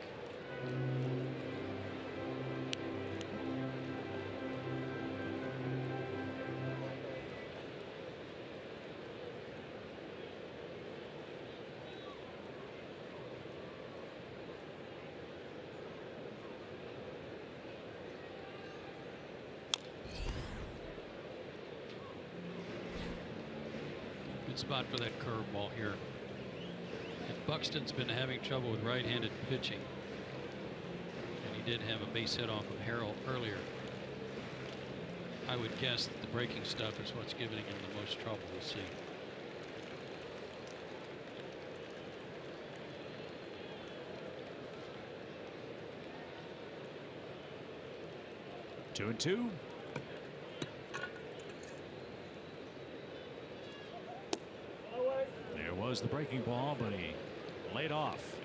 Good spot for that curveball here. And Buxton's been having trouble with right-handed pitching. And he did have a base hit off of Harrell earlier. I would guess that the breaking stuff is what's giving him the most trouble. We'll see. Two and two. There was the breaking ball, but he laid off.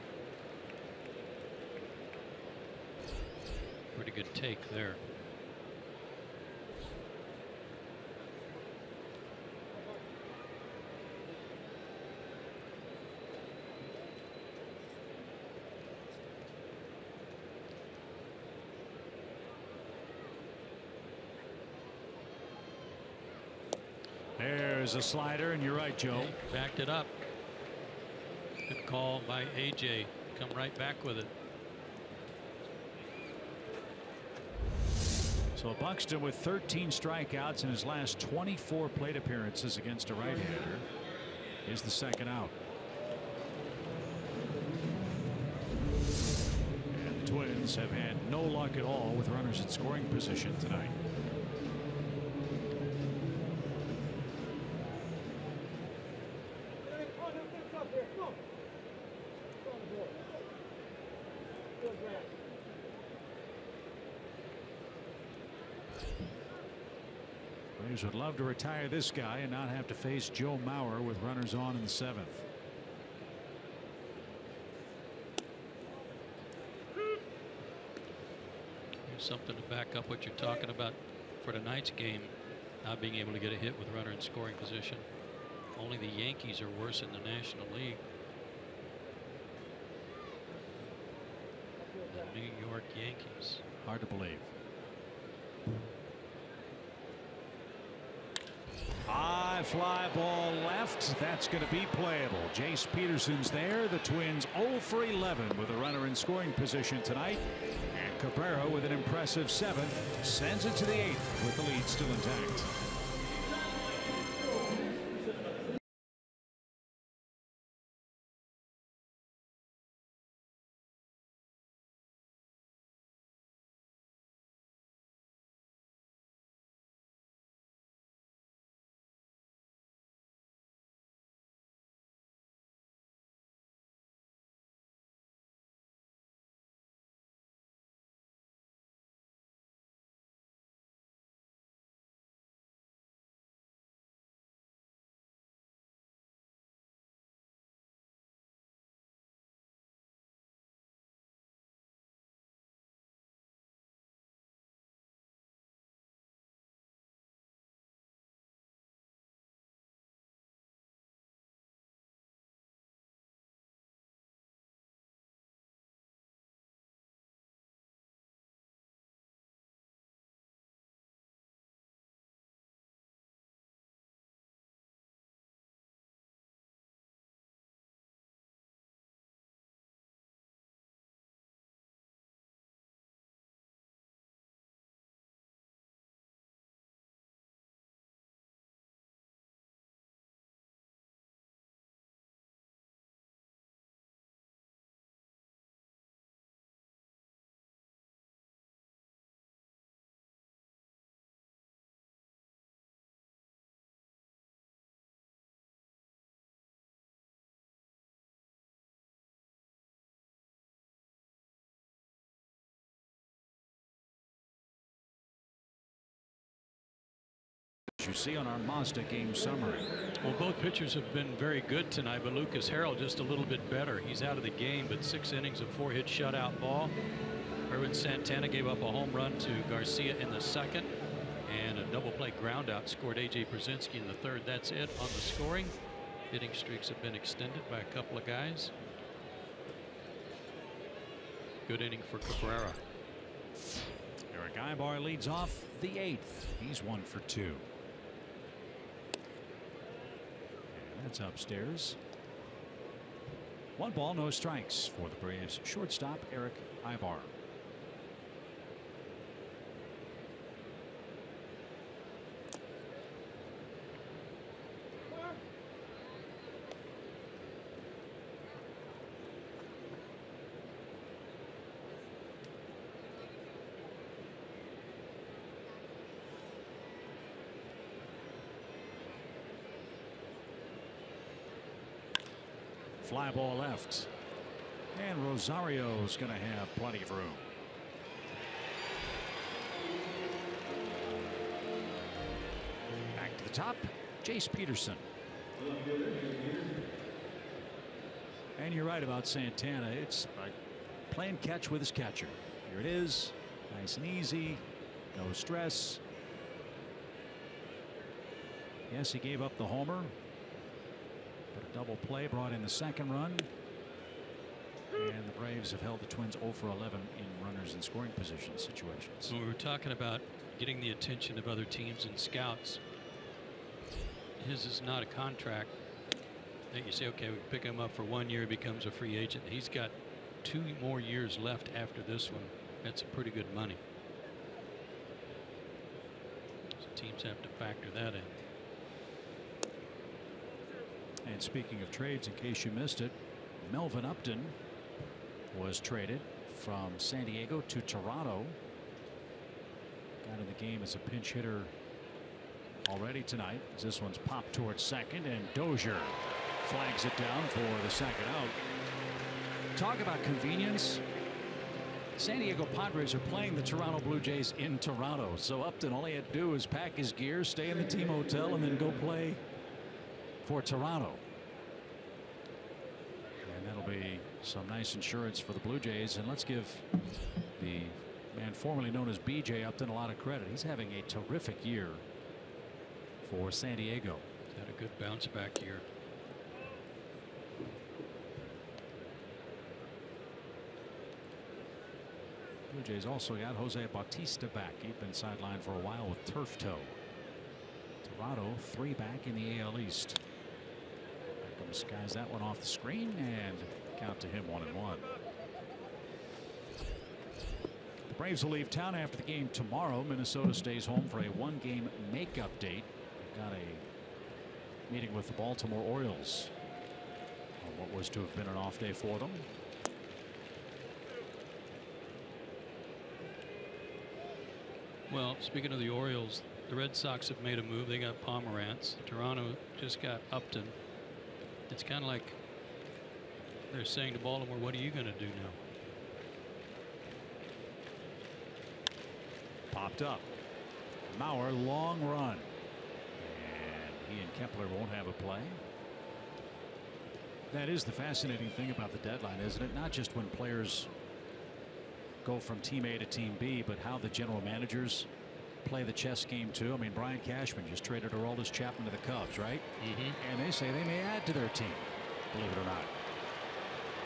Pretty good take there. There's a slider, and you're right, Joe. Backed it up. Good call by AJ. Come right back with it. So Buxton with 13 strikeouts in his last 24 plate appearances against a right-hander is the second out. And the Twins have had no luck at all with runners in scoring position tonight. Braves would love to retire this guy and not have to face Joe Mauer with runners on in the 7th. Here's something to back up what you're talking about for tonight's game. Not being able to get a hit with runner in scoring position. Only the Yankees are worse in the National League. The New York Yankees. Hard to believe. High fly ball left. That's going to be playable. Jace Peterson's there. The Twins 0 for 11 with a runner in scoring position tonight. And Cabrera with an impressive 7th sends it to the 8th with the lead still intact. You see on our Mazda game summary. Well, both pitchers have been very good tonight, but Lucas Harrell just a little bit better. He's out of the game, but 6 innings of 4-hit shutout ball. Ervin Santana gave up a home run to Garcia in the second, and a double play ground out scored A.J. Brzezinski in the third. That's it on the scoring. Hitting streaks have been extended by a couple of guys. Good inning for Cabrera. Eric Ibar leads off the 8th. He's 1 for 2. And that's upstairs. 1 ball, no strikes for the Braves shortstop Eric Ibar. Fly ball left, and Rosario's going to have plenty of room. Back to the top, Jace Peterson. And you're right about Santana. It's like playing catch with his catcher. Here it is, nice and easy, no stress. Yes, he gave up the homer. But a double play brought in the second run. And the Braves have held the Twins 0 for 11 in runners in scoring position situations. When we were talking about getting the attention of other teams and scouts, his is not a contract that you say, okay, we pick him up for 1 year, he becomes a free agent. He's got 2 more years left after this one. That's pretty good money. So teams have to factor that in. And speaking of trades, in case you missed it, Melvin Upton was traded from San Diego to Toronto. Got in the game as a pinch hitter already tonight. As this one's popped towards second, and Dozier flags it down for the second out. Talk about convenience. San Diego Padres are playing the Toronto Blue Jays in Toronto, so Upton all he had to do was pack his gear, stay in the team hotel, and then go play for Toronto. And that'll be some nice insurance for the Blue Jays. And let's give the man formerly known as B.J. Upton a lot of credit. He's having a terrific year for San Diego. He's had a good bounce back year. Blue Jays also got Jose Bautista back. He'd been sidelined for a while with turf toe. Toronto 3 back in the AL East. Beckham skies that one off the screen, and count to him 1-1. The Braves will leave town after the game tomorrow. Minnesota stays home for a 1-game makeup date. They've got a meeting with the Baltimore Orioles on what was to have been an off day for them. Well, speaking of the Orioles, the Red Sox have made a move. They got Pomerantz. Toronto just got Upton. It's kind of like they're saying to Baltimore, what are you going to do now? Popped up. Mauer, long run. And he and Kepler won't have a play. That is the fascinating thing about the deadline, isn't it? Not just when players go from team A to team B, but how the general managers play the chess game too. I mean, Brian Cashman just traded Aroldis Chapman to the Cubs, right? And they say they may add to their team, believe it or not.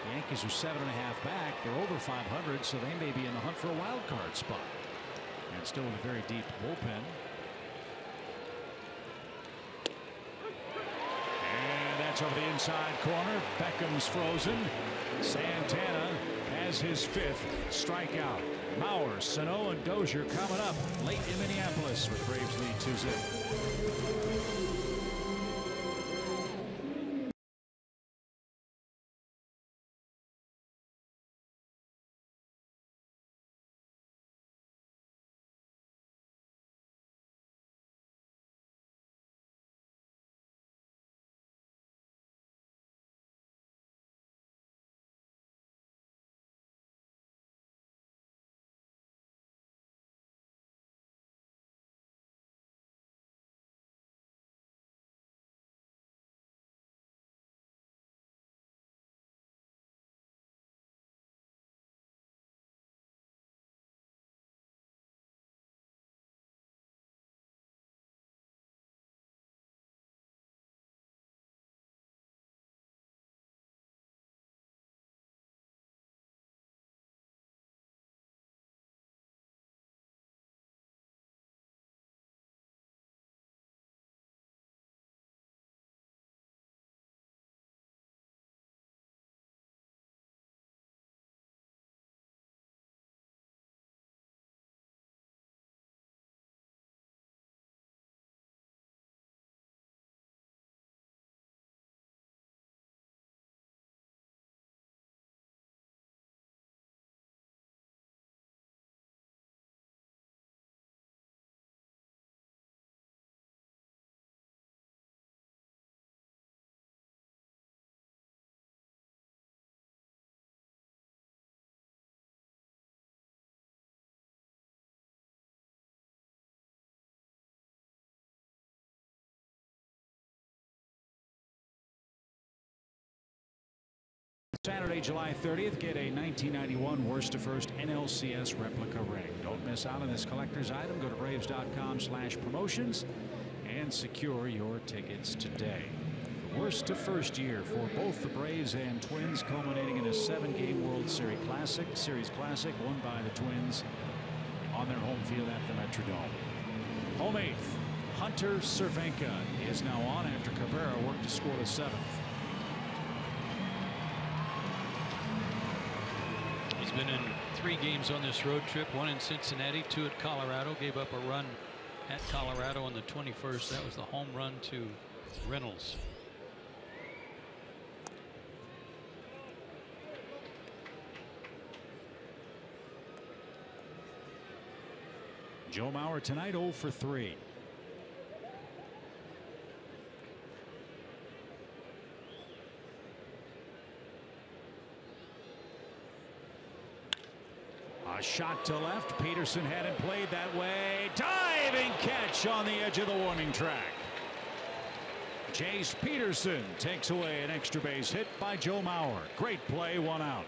The Yankees are 7.5 back. They're over 500, so they may be in the hunt for a wild card spot. And still with a very deep bullpen. And that's over the inside corner. Beckham's frozen. Santana has his 5th strikeout. Mauer, Sano, and Dozier coming up late in Minneapolis with Braves lead 2-0. Saturday, July 30th, get a 1991 Worst to First NLCS replica ring. Don't miss out on this collector's item. Go to Braves.com/promotions and secure your tickets today. The Worst to First year for both the Braves and Twins, culminating in a 7-game World Series Classic won by the Twins on their home field at the Metrodome. Home eighth, Hunter Cervenka is now on after Cabrera worked to score the 7th. He's been in 3 games on this road trip, 1 in Cincinnati, 2 at Colorado. Gave up a run at Colorado on the 21st. That was the home run to Reynolds. Joe Mauer tonight 0 for 3. A shot to left. Peterson hadn't played that way. Diving catch on the edge of the warning track. Chase Peterson takes away an extra base hit by Joe Mauer. Great play, 1 out.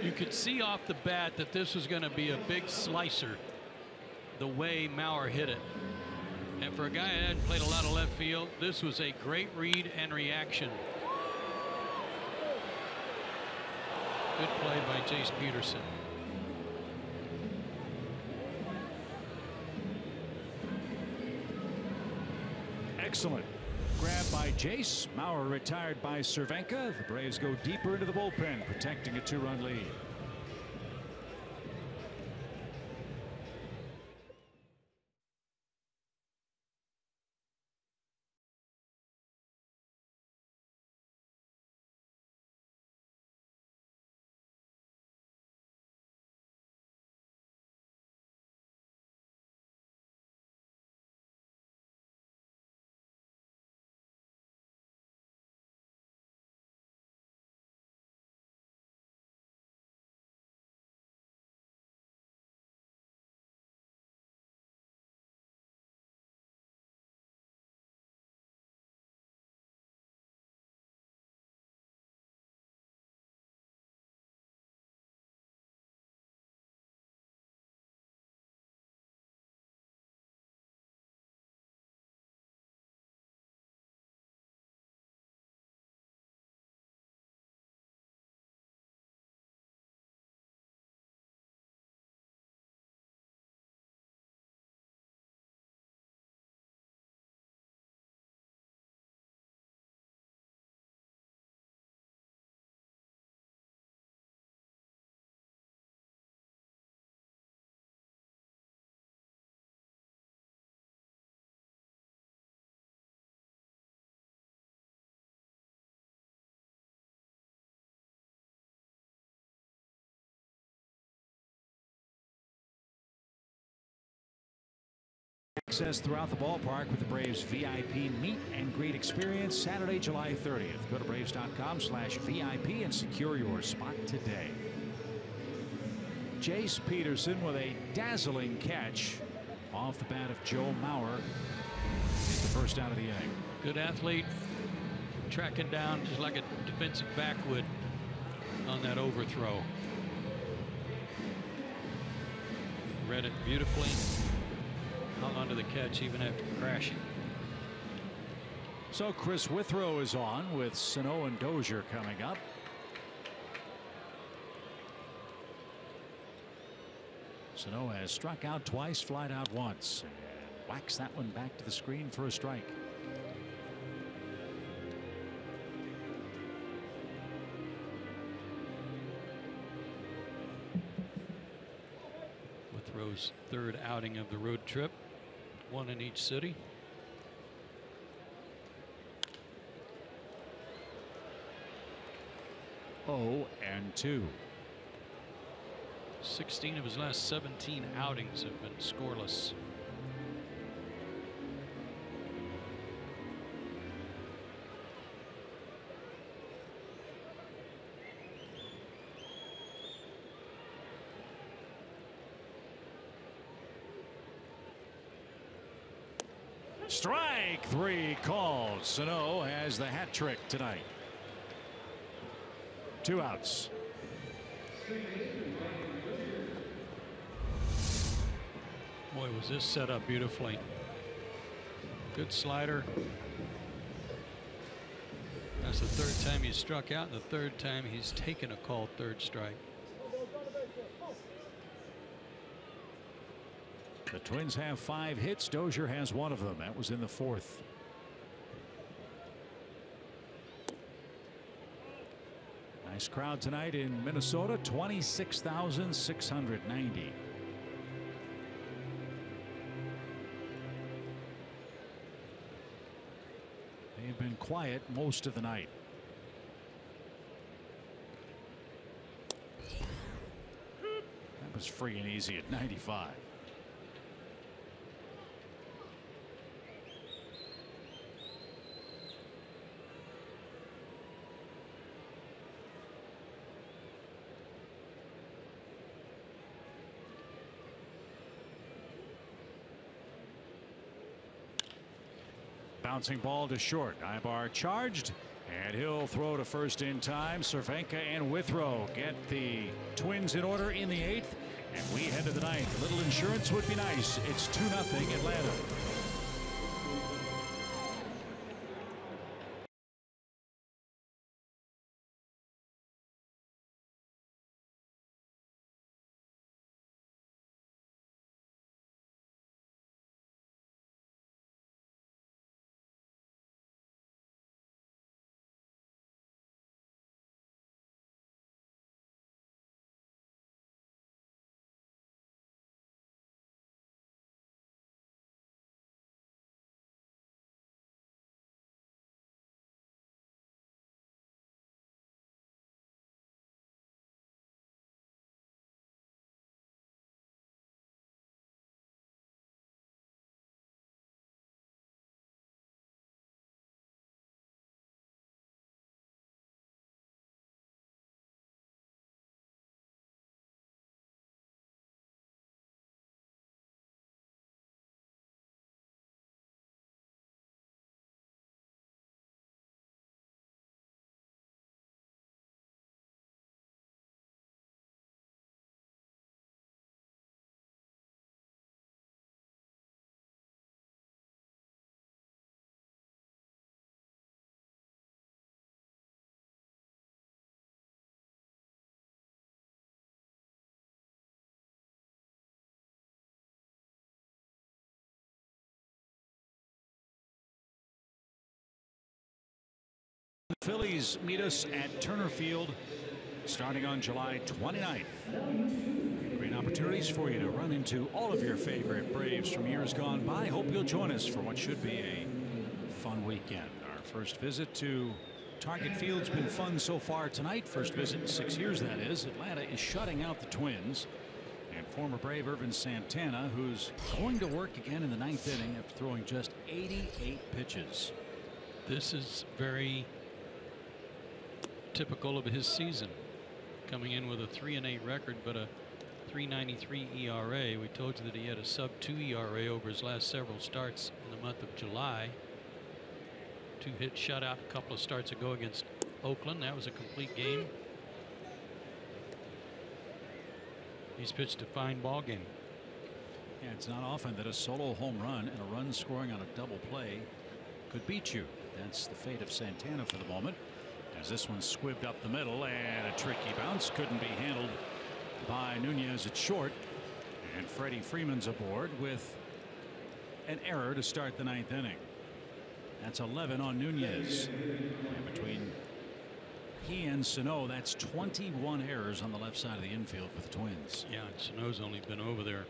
You could see off the bat that this was going to be a big slicer the way Mauer hit it. And for a guy that hadn't played a lot of left field, this was a great read and reaction. Good play by Chase Peterson. Excellent grab by Jace. Mauer retired by Cervenka. The Braves go deeper into the bullpen, protecting a 2-run lead. Access throughout the ballpark with the Braves VIP meet and greet experience Saturday, July 30th. Go to Braves.com/VIP and secure your spot today. Jace Peterson with a dazzling catch off the bat of Joe Mauer. It's the first out of the inning. Good athlete, tracking down just like a defensive back would on that overthrow. Read it beautifully. Hung onto the catch even after crashing. So Chris Withrow is on with Sano and Dozier coming up. Sano has struck out twice, flied out once, and whacks that one back to the screen for a strike. Withrow's 3rd outing of the road trip. 1 in each city. Oh, and 2. 16 of his last 17 outings have been scoreless. Strike three called. Sano has the hat trick tonight. 2 outs. Boy, was this set up beautifully. Good slider. That's the 3rd time he's struck out, and the 3rd time he's taken a called 3rd strike. The Twins have 5 hits. Dozier has 1 of them. That was in the 4th. Nice crowd tonight in Minnesota. 26,690. They've been quiet most of the night. That was free and easy at 95. Bouncing ball to short. Ibar charged, and he'll throw to first in time. Cervenka and Withrow get the Twins in order in the 8th, and we head to the 9th. A little insurance would be nice. It's 2-0 Atlanta. Phillies meet us at Turner Field starting on July 29th. Great opportunities for you to run into all of your favorite Braves from years gone by. Hope you'll join us for what should be a fun weekend. Our first visit to Target Field's been fun so far tonight. First visit in 6 years, that is. Atlanta is shutting out the Twins. And former Brave Irvin Santana, who's going to work again in the 9th inning after throwing just 88 pitches. This is very typical of his season, coming in with a 3-8 record but a 3.93 ERA. We told you that he had a sub-2 ERA over his last several starts in the month of July. 2-hit shutout a couple of starts ago against Oakland. That was a complete game. He's pitched a fine ball game. Yeah, it's not often that a solo home run and a run scoring on a double play could beat you. That's the fate of Santana for the moment, as this one squibbed up the middle, and a tricky bounce couldn't be handled by Nunez at short, and Freddie Freeman's aboard with an error to start the 9th inning. That's 11 on Nunez, and between he and Sano, that's 21 errors on the left side of the infield for the Twins. Yeah, and Sano's only been over there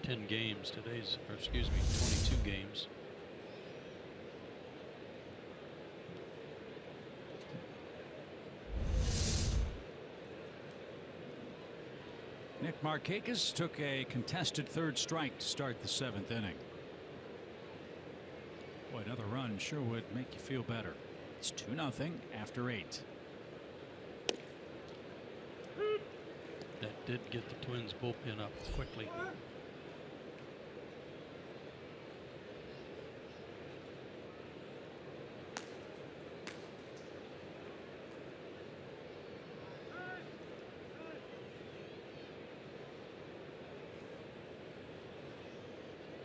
10 games. Today's, or excuse me, 22 games. Nick Markakis took a contested 3rd strike to start the 7th inning. Boy, another run sure would make you feel better. It's 2-0 after 8. That did get the Twins bullpen up quickly.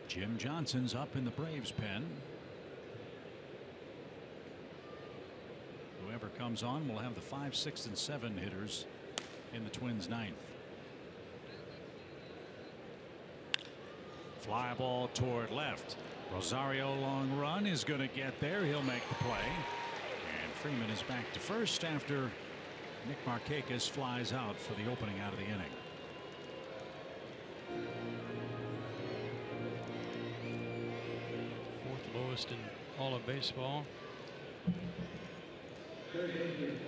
Jim Johnson's up in the Braves pen. Whoever comes on will have the 5, 6, and 7 hitters in the Twins' ninth. Fly ball toward left. Rosario long run is going to get there. He'll make the play. And Freeman is back to first after Nick Markakis flies out for the opening out of the inning. Fourth lowest in all of baseball.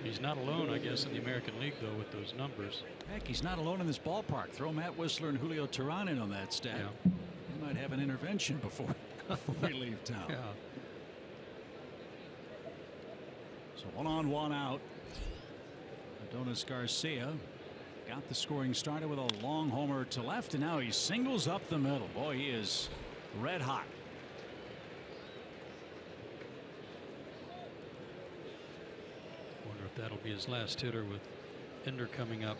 He's not alone, I guess, in the American League, though, with those numbers. Heck, he's not alone in this ballpark. Throw Matt Whistler and Julio Teheran in on that stat. Yeah. He might have an intervention before we leave town. Yeah. So 1 on 1 out. Adonis Garcia got the scoring started with a long homer to left, and now he singles up the middle. Boy, he is red hot. Wonder if that'll be his last hitter with Ender coming up.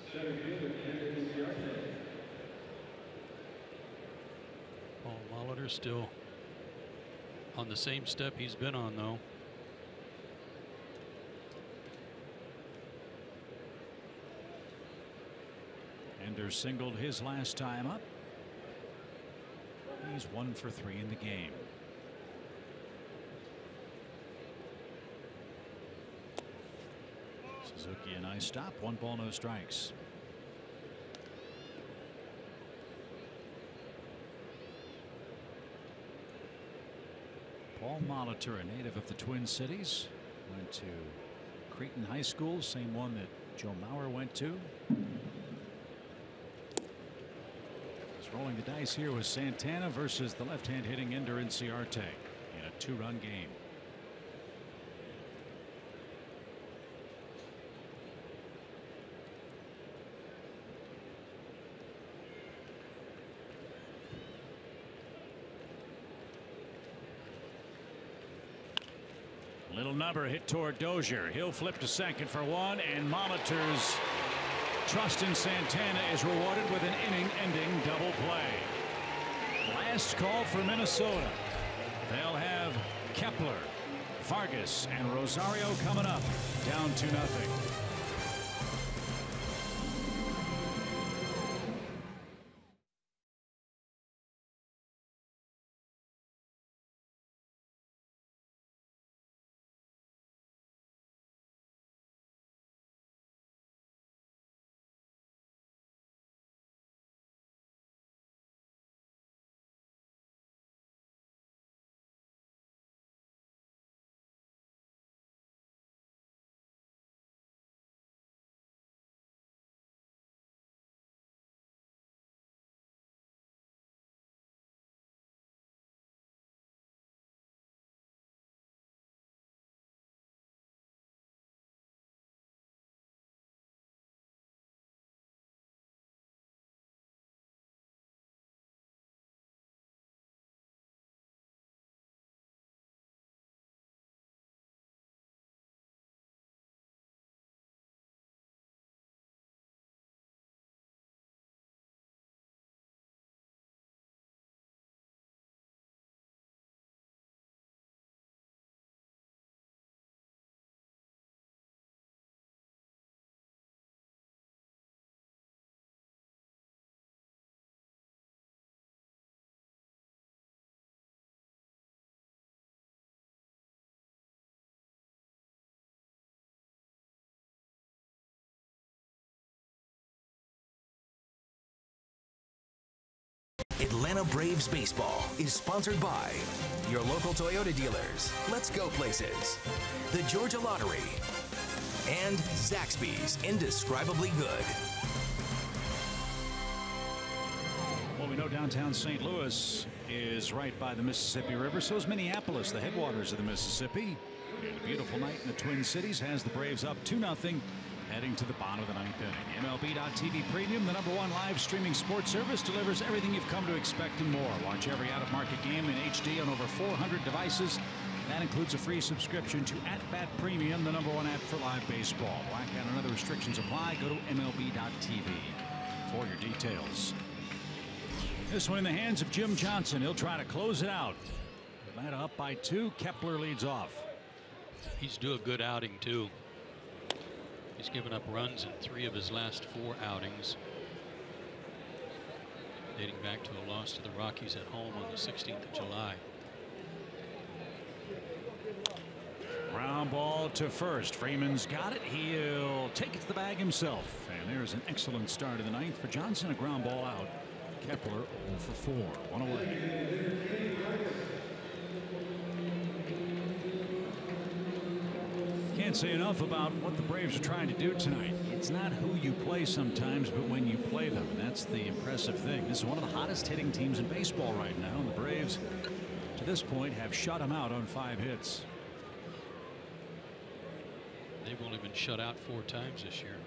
Paul Molitor still on the same step he's been on, though. Ender singled his last time up. He's 1 for 3 in the game. Suzuki a nice stop. 1 ball, no strikes. Paul Molitor, a native of the Twin Cities, went to Cretin High School, same one that Joe Mauer went to. He's rolling the dice here with Santana versus the left-hand hitting Ender Inciarte in a 2-run game. Little number hit toward Dozier. He'll flip to second for 1, and Molitor's trust in Santana is rewarded with an inning-ending double play. Last call for Minnesota. They'll have Kepler, Vargas, and Rosario coming up. Down 2-0. Atlanta Braves baseball is sponsored by your local Toyota dealers, Let's Go Places, the Georgia Lottery, and Zaxby's Indescribably Good. Well, we know downtown St. Louis is right by the Mississippi River. So is Minneapolis, the headwaters of the Mississippi. And a beautiful night in the Twin Cities has the Braves up 2-0. Heading to the bottom of the 9th inning. MLB.TV Premium, the #1 live streaming sports service, delivers everything you've come to expect and more. Watch every out-of-market game in HD on over 400 devices. That includes a free subscription to @Bat Premium, the #1 app for live baseball. Blackout and other restrictions apply. Go to MLB.TV for your details. This one in the hands of Jim Johnson. He'll try to close it out. Atlanta up by 2. Kepler leads off. He's due a good outing too. He's given up runs in 3 of his last 4 outings, dating back to a loss to the Rockies at home on the 16th of July. Ground ball to first. Freeman's got it. He'll take it to the bag himself. And there's an excellent start of the 9th for Johnson. A ground ball out. Kepler 0 for 4. 1 away. Can't say enough about what the Braves are trying to do tonight. It's not who you play sometimes, but when you play them. That's the impressive thing. This is one of the hottest hitting teams in baseball right now. And the Braves, to this point, have shut them out on 5 hits. They've only been shut out 4 times this year.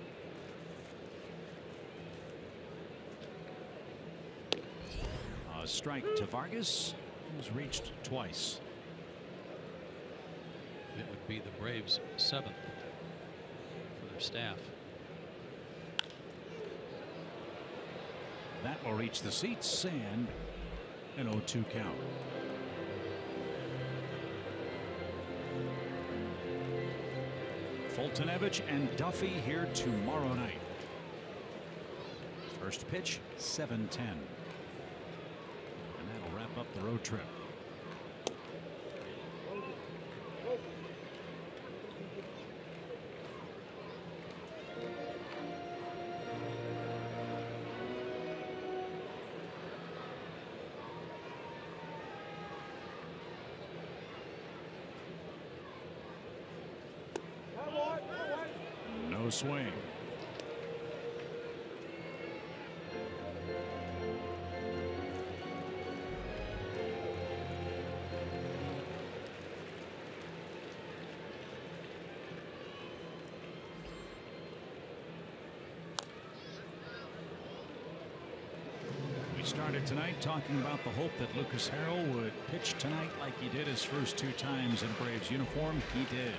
A strike to Vargas was reached twice. It would be the Braves' 7th for their staff. That will reach the seats and an 0-2 count. Fultonevich and Duffy here tomorrow night. First pitch 7:10. And that'll wrap up the road trip. No swing. We started tonight talking about the hope that Lucas Harrell would pitch tonight like he did his first 2 times in Braves uniform. He did.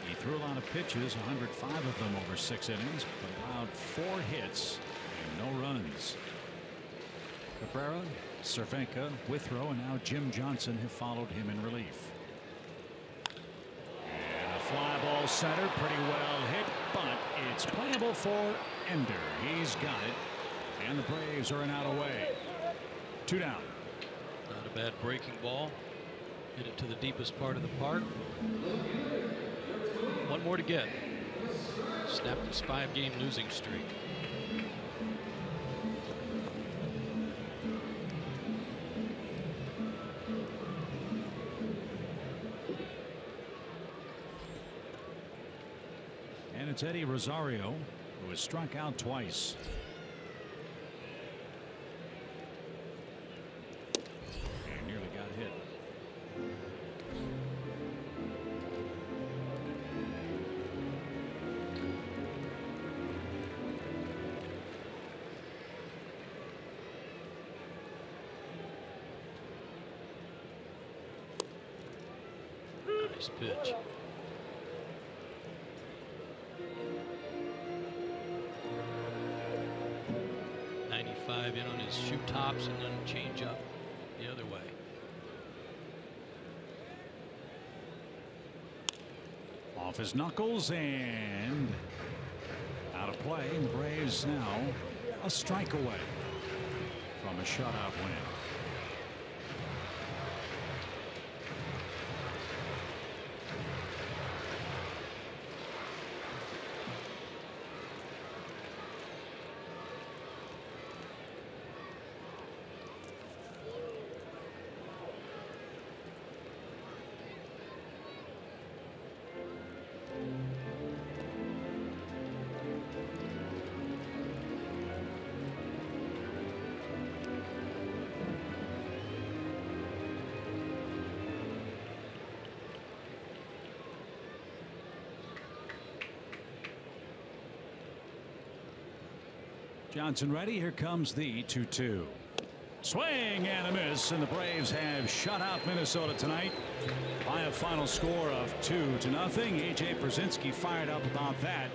He threw a lot of pitches, 105 of them over 6 innings, but allowed 4 hits and no runs. Cabrera, Cervenka, Withrow, and now Jim Johnson have followed him in relief. And a fly ball center, pretty well hit, but it's playable for Ender. He's got it, and the Braves are an out away. 2 down. Not a bad breaking ball. Hit it to the deepest part of the park. 1 more to get. Snapped his 5-game losing streak. And it's Eddie Rosario, who has struck out twice. And nearly got hit. Nice pitch. In on his shoe tops and then change up the other way. Off his knuckles and out of play. And the Braves now a strike away from a shutout win. Johnson ready. Here comes the 2-2. Swing and a miss, and the Braves have shut out Minnesota tonight by a final score of 2-0. A.J. Pierzynski fired up about that.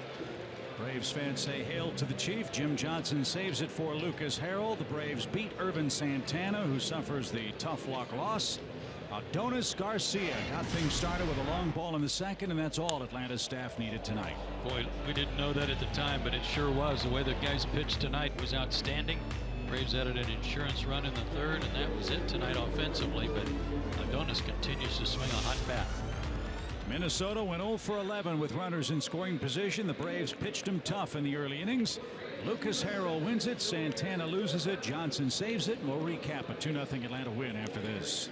Braves fans say hail to the Chief. Jim Johnson saves it for Lucas Harrell. The Braves beat Irvin Santana, who suffers the tough luck loss. Adonis Garcia got things started with a long ball in the second, and that's all Atlanta's staff needed tonight. Boy, we didn't know that at the time, but it sure was. The way the guys pitched tonight was outstanding. Braves added an insurance run in the third, and that was it tonight offensively, but Adonis continues to swing a hot bat. Minnesota went 0 for 11 with runners in scoring position. The Braves pitched him tough in the early innings. Lucas Harrell wins it. Santana loses it. Johnson saves it. We'll recap a 2-0 Atlanta win after this.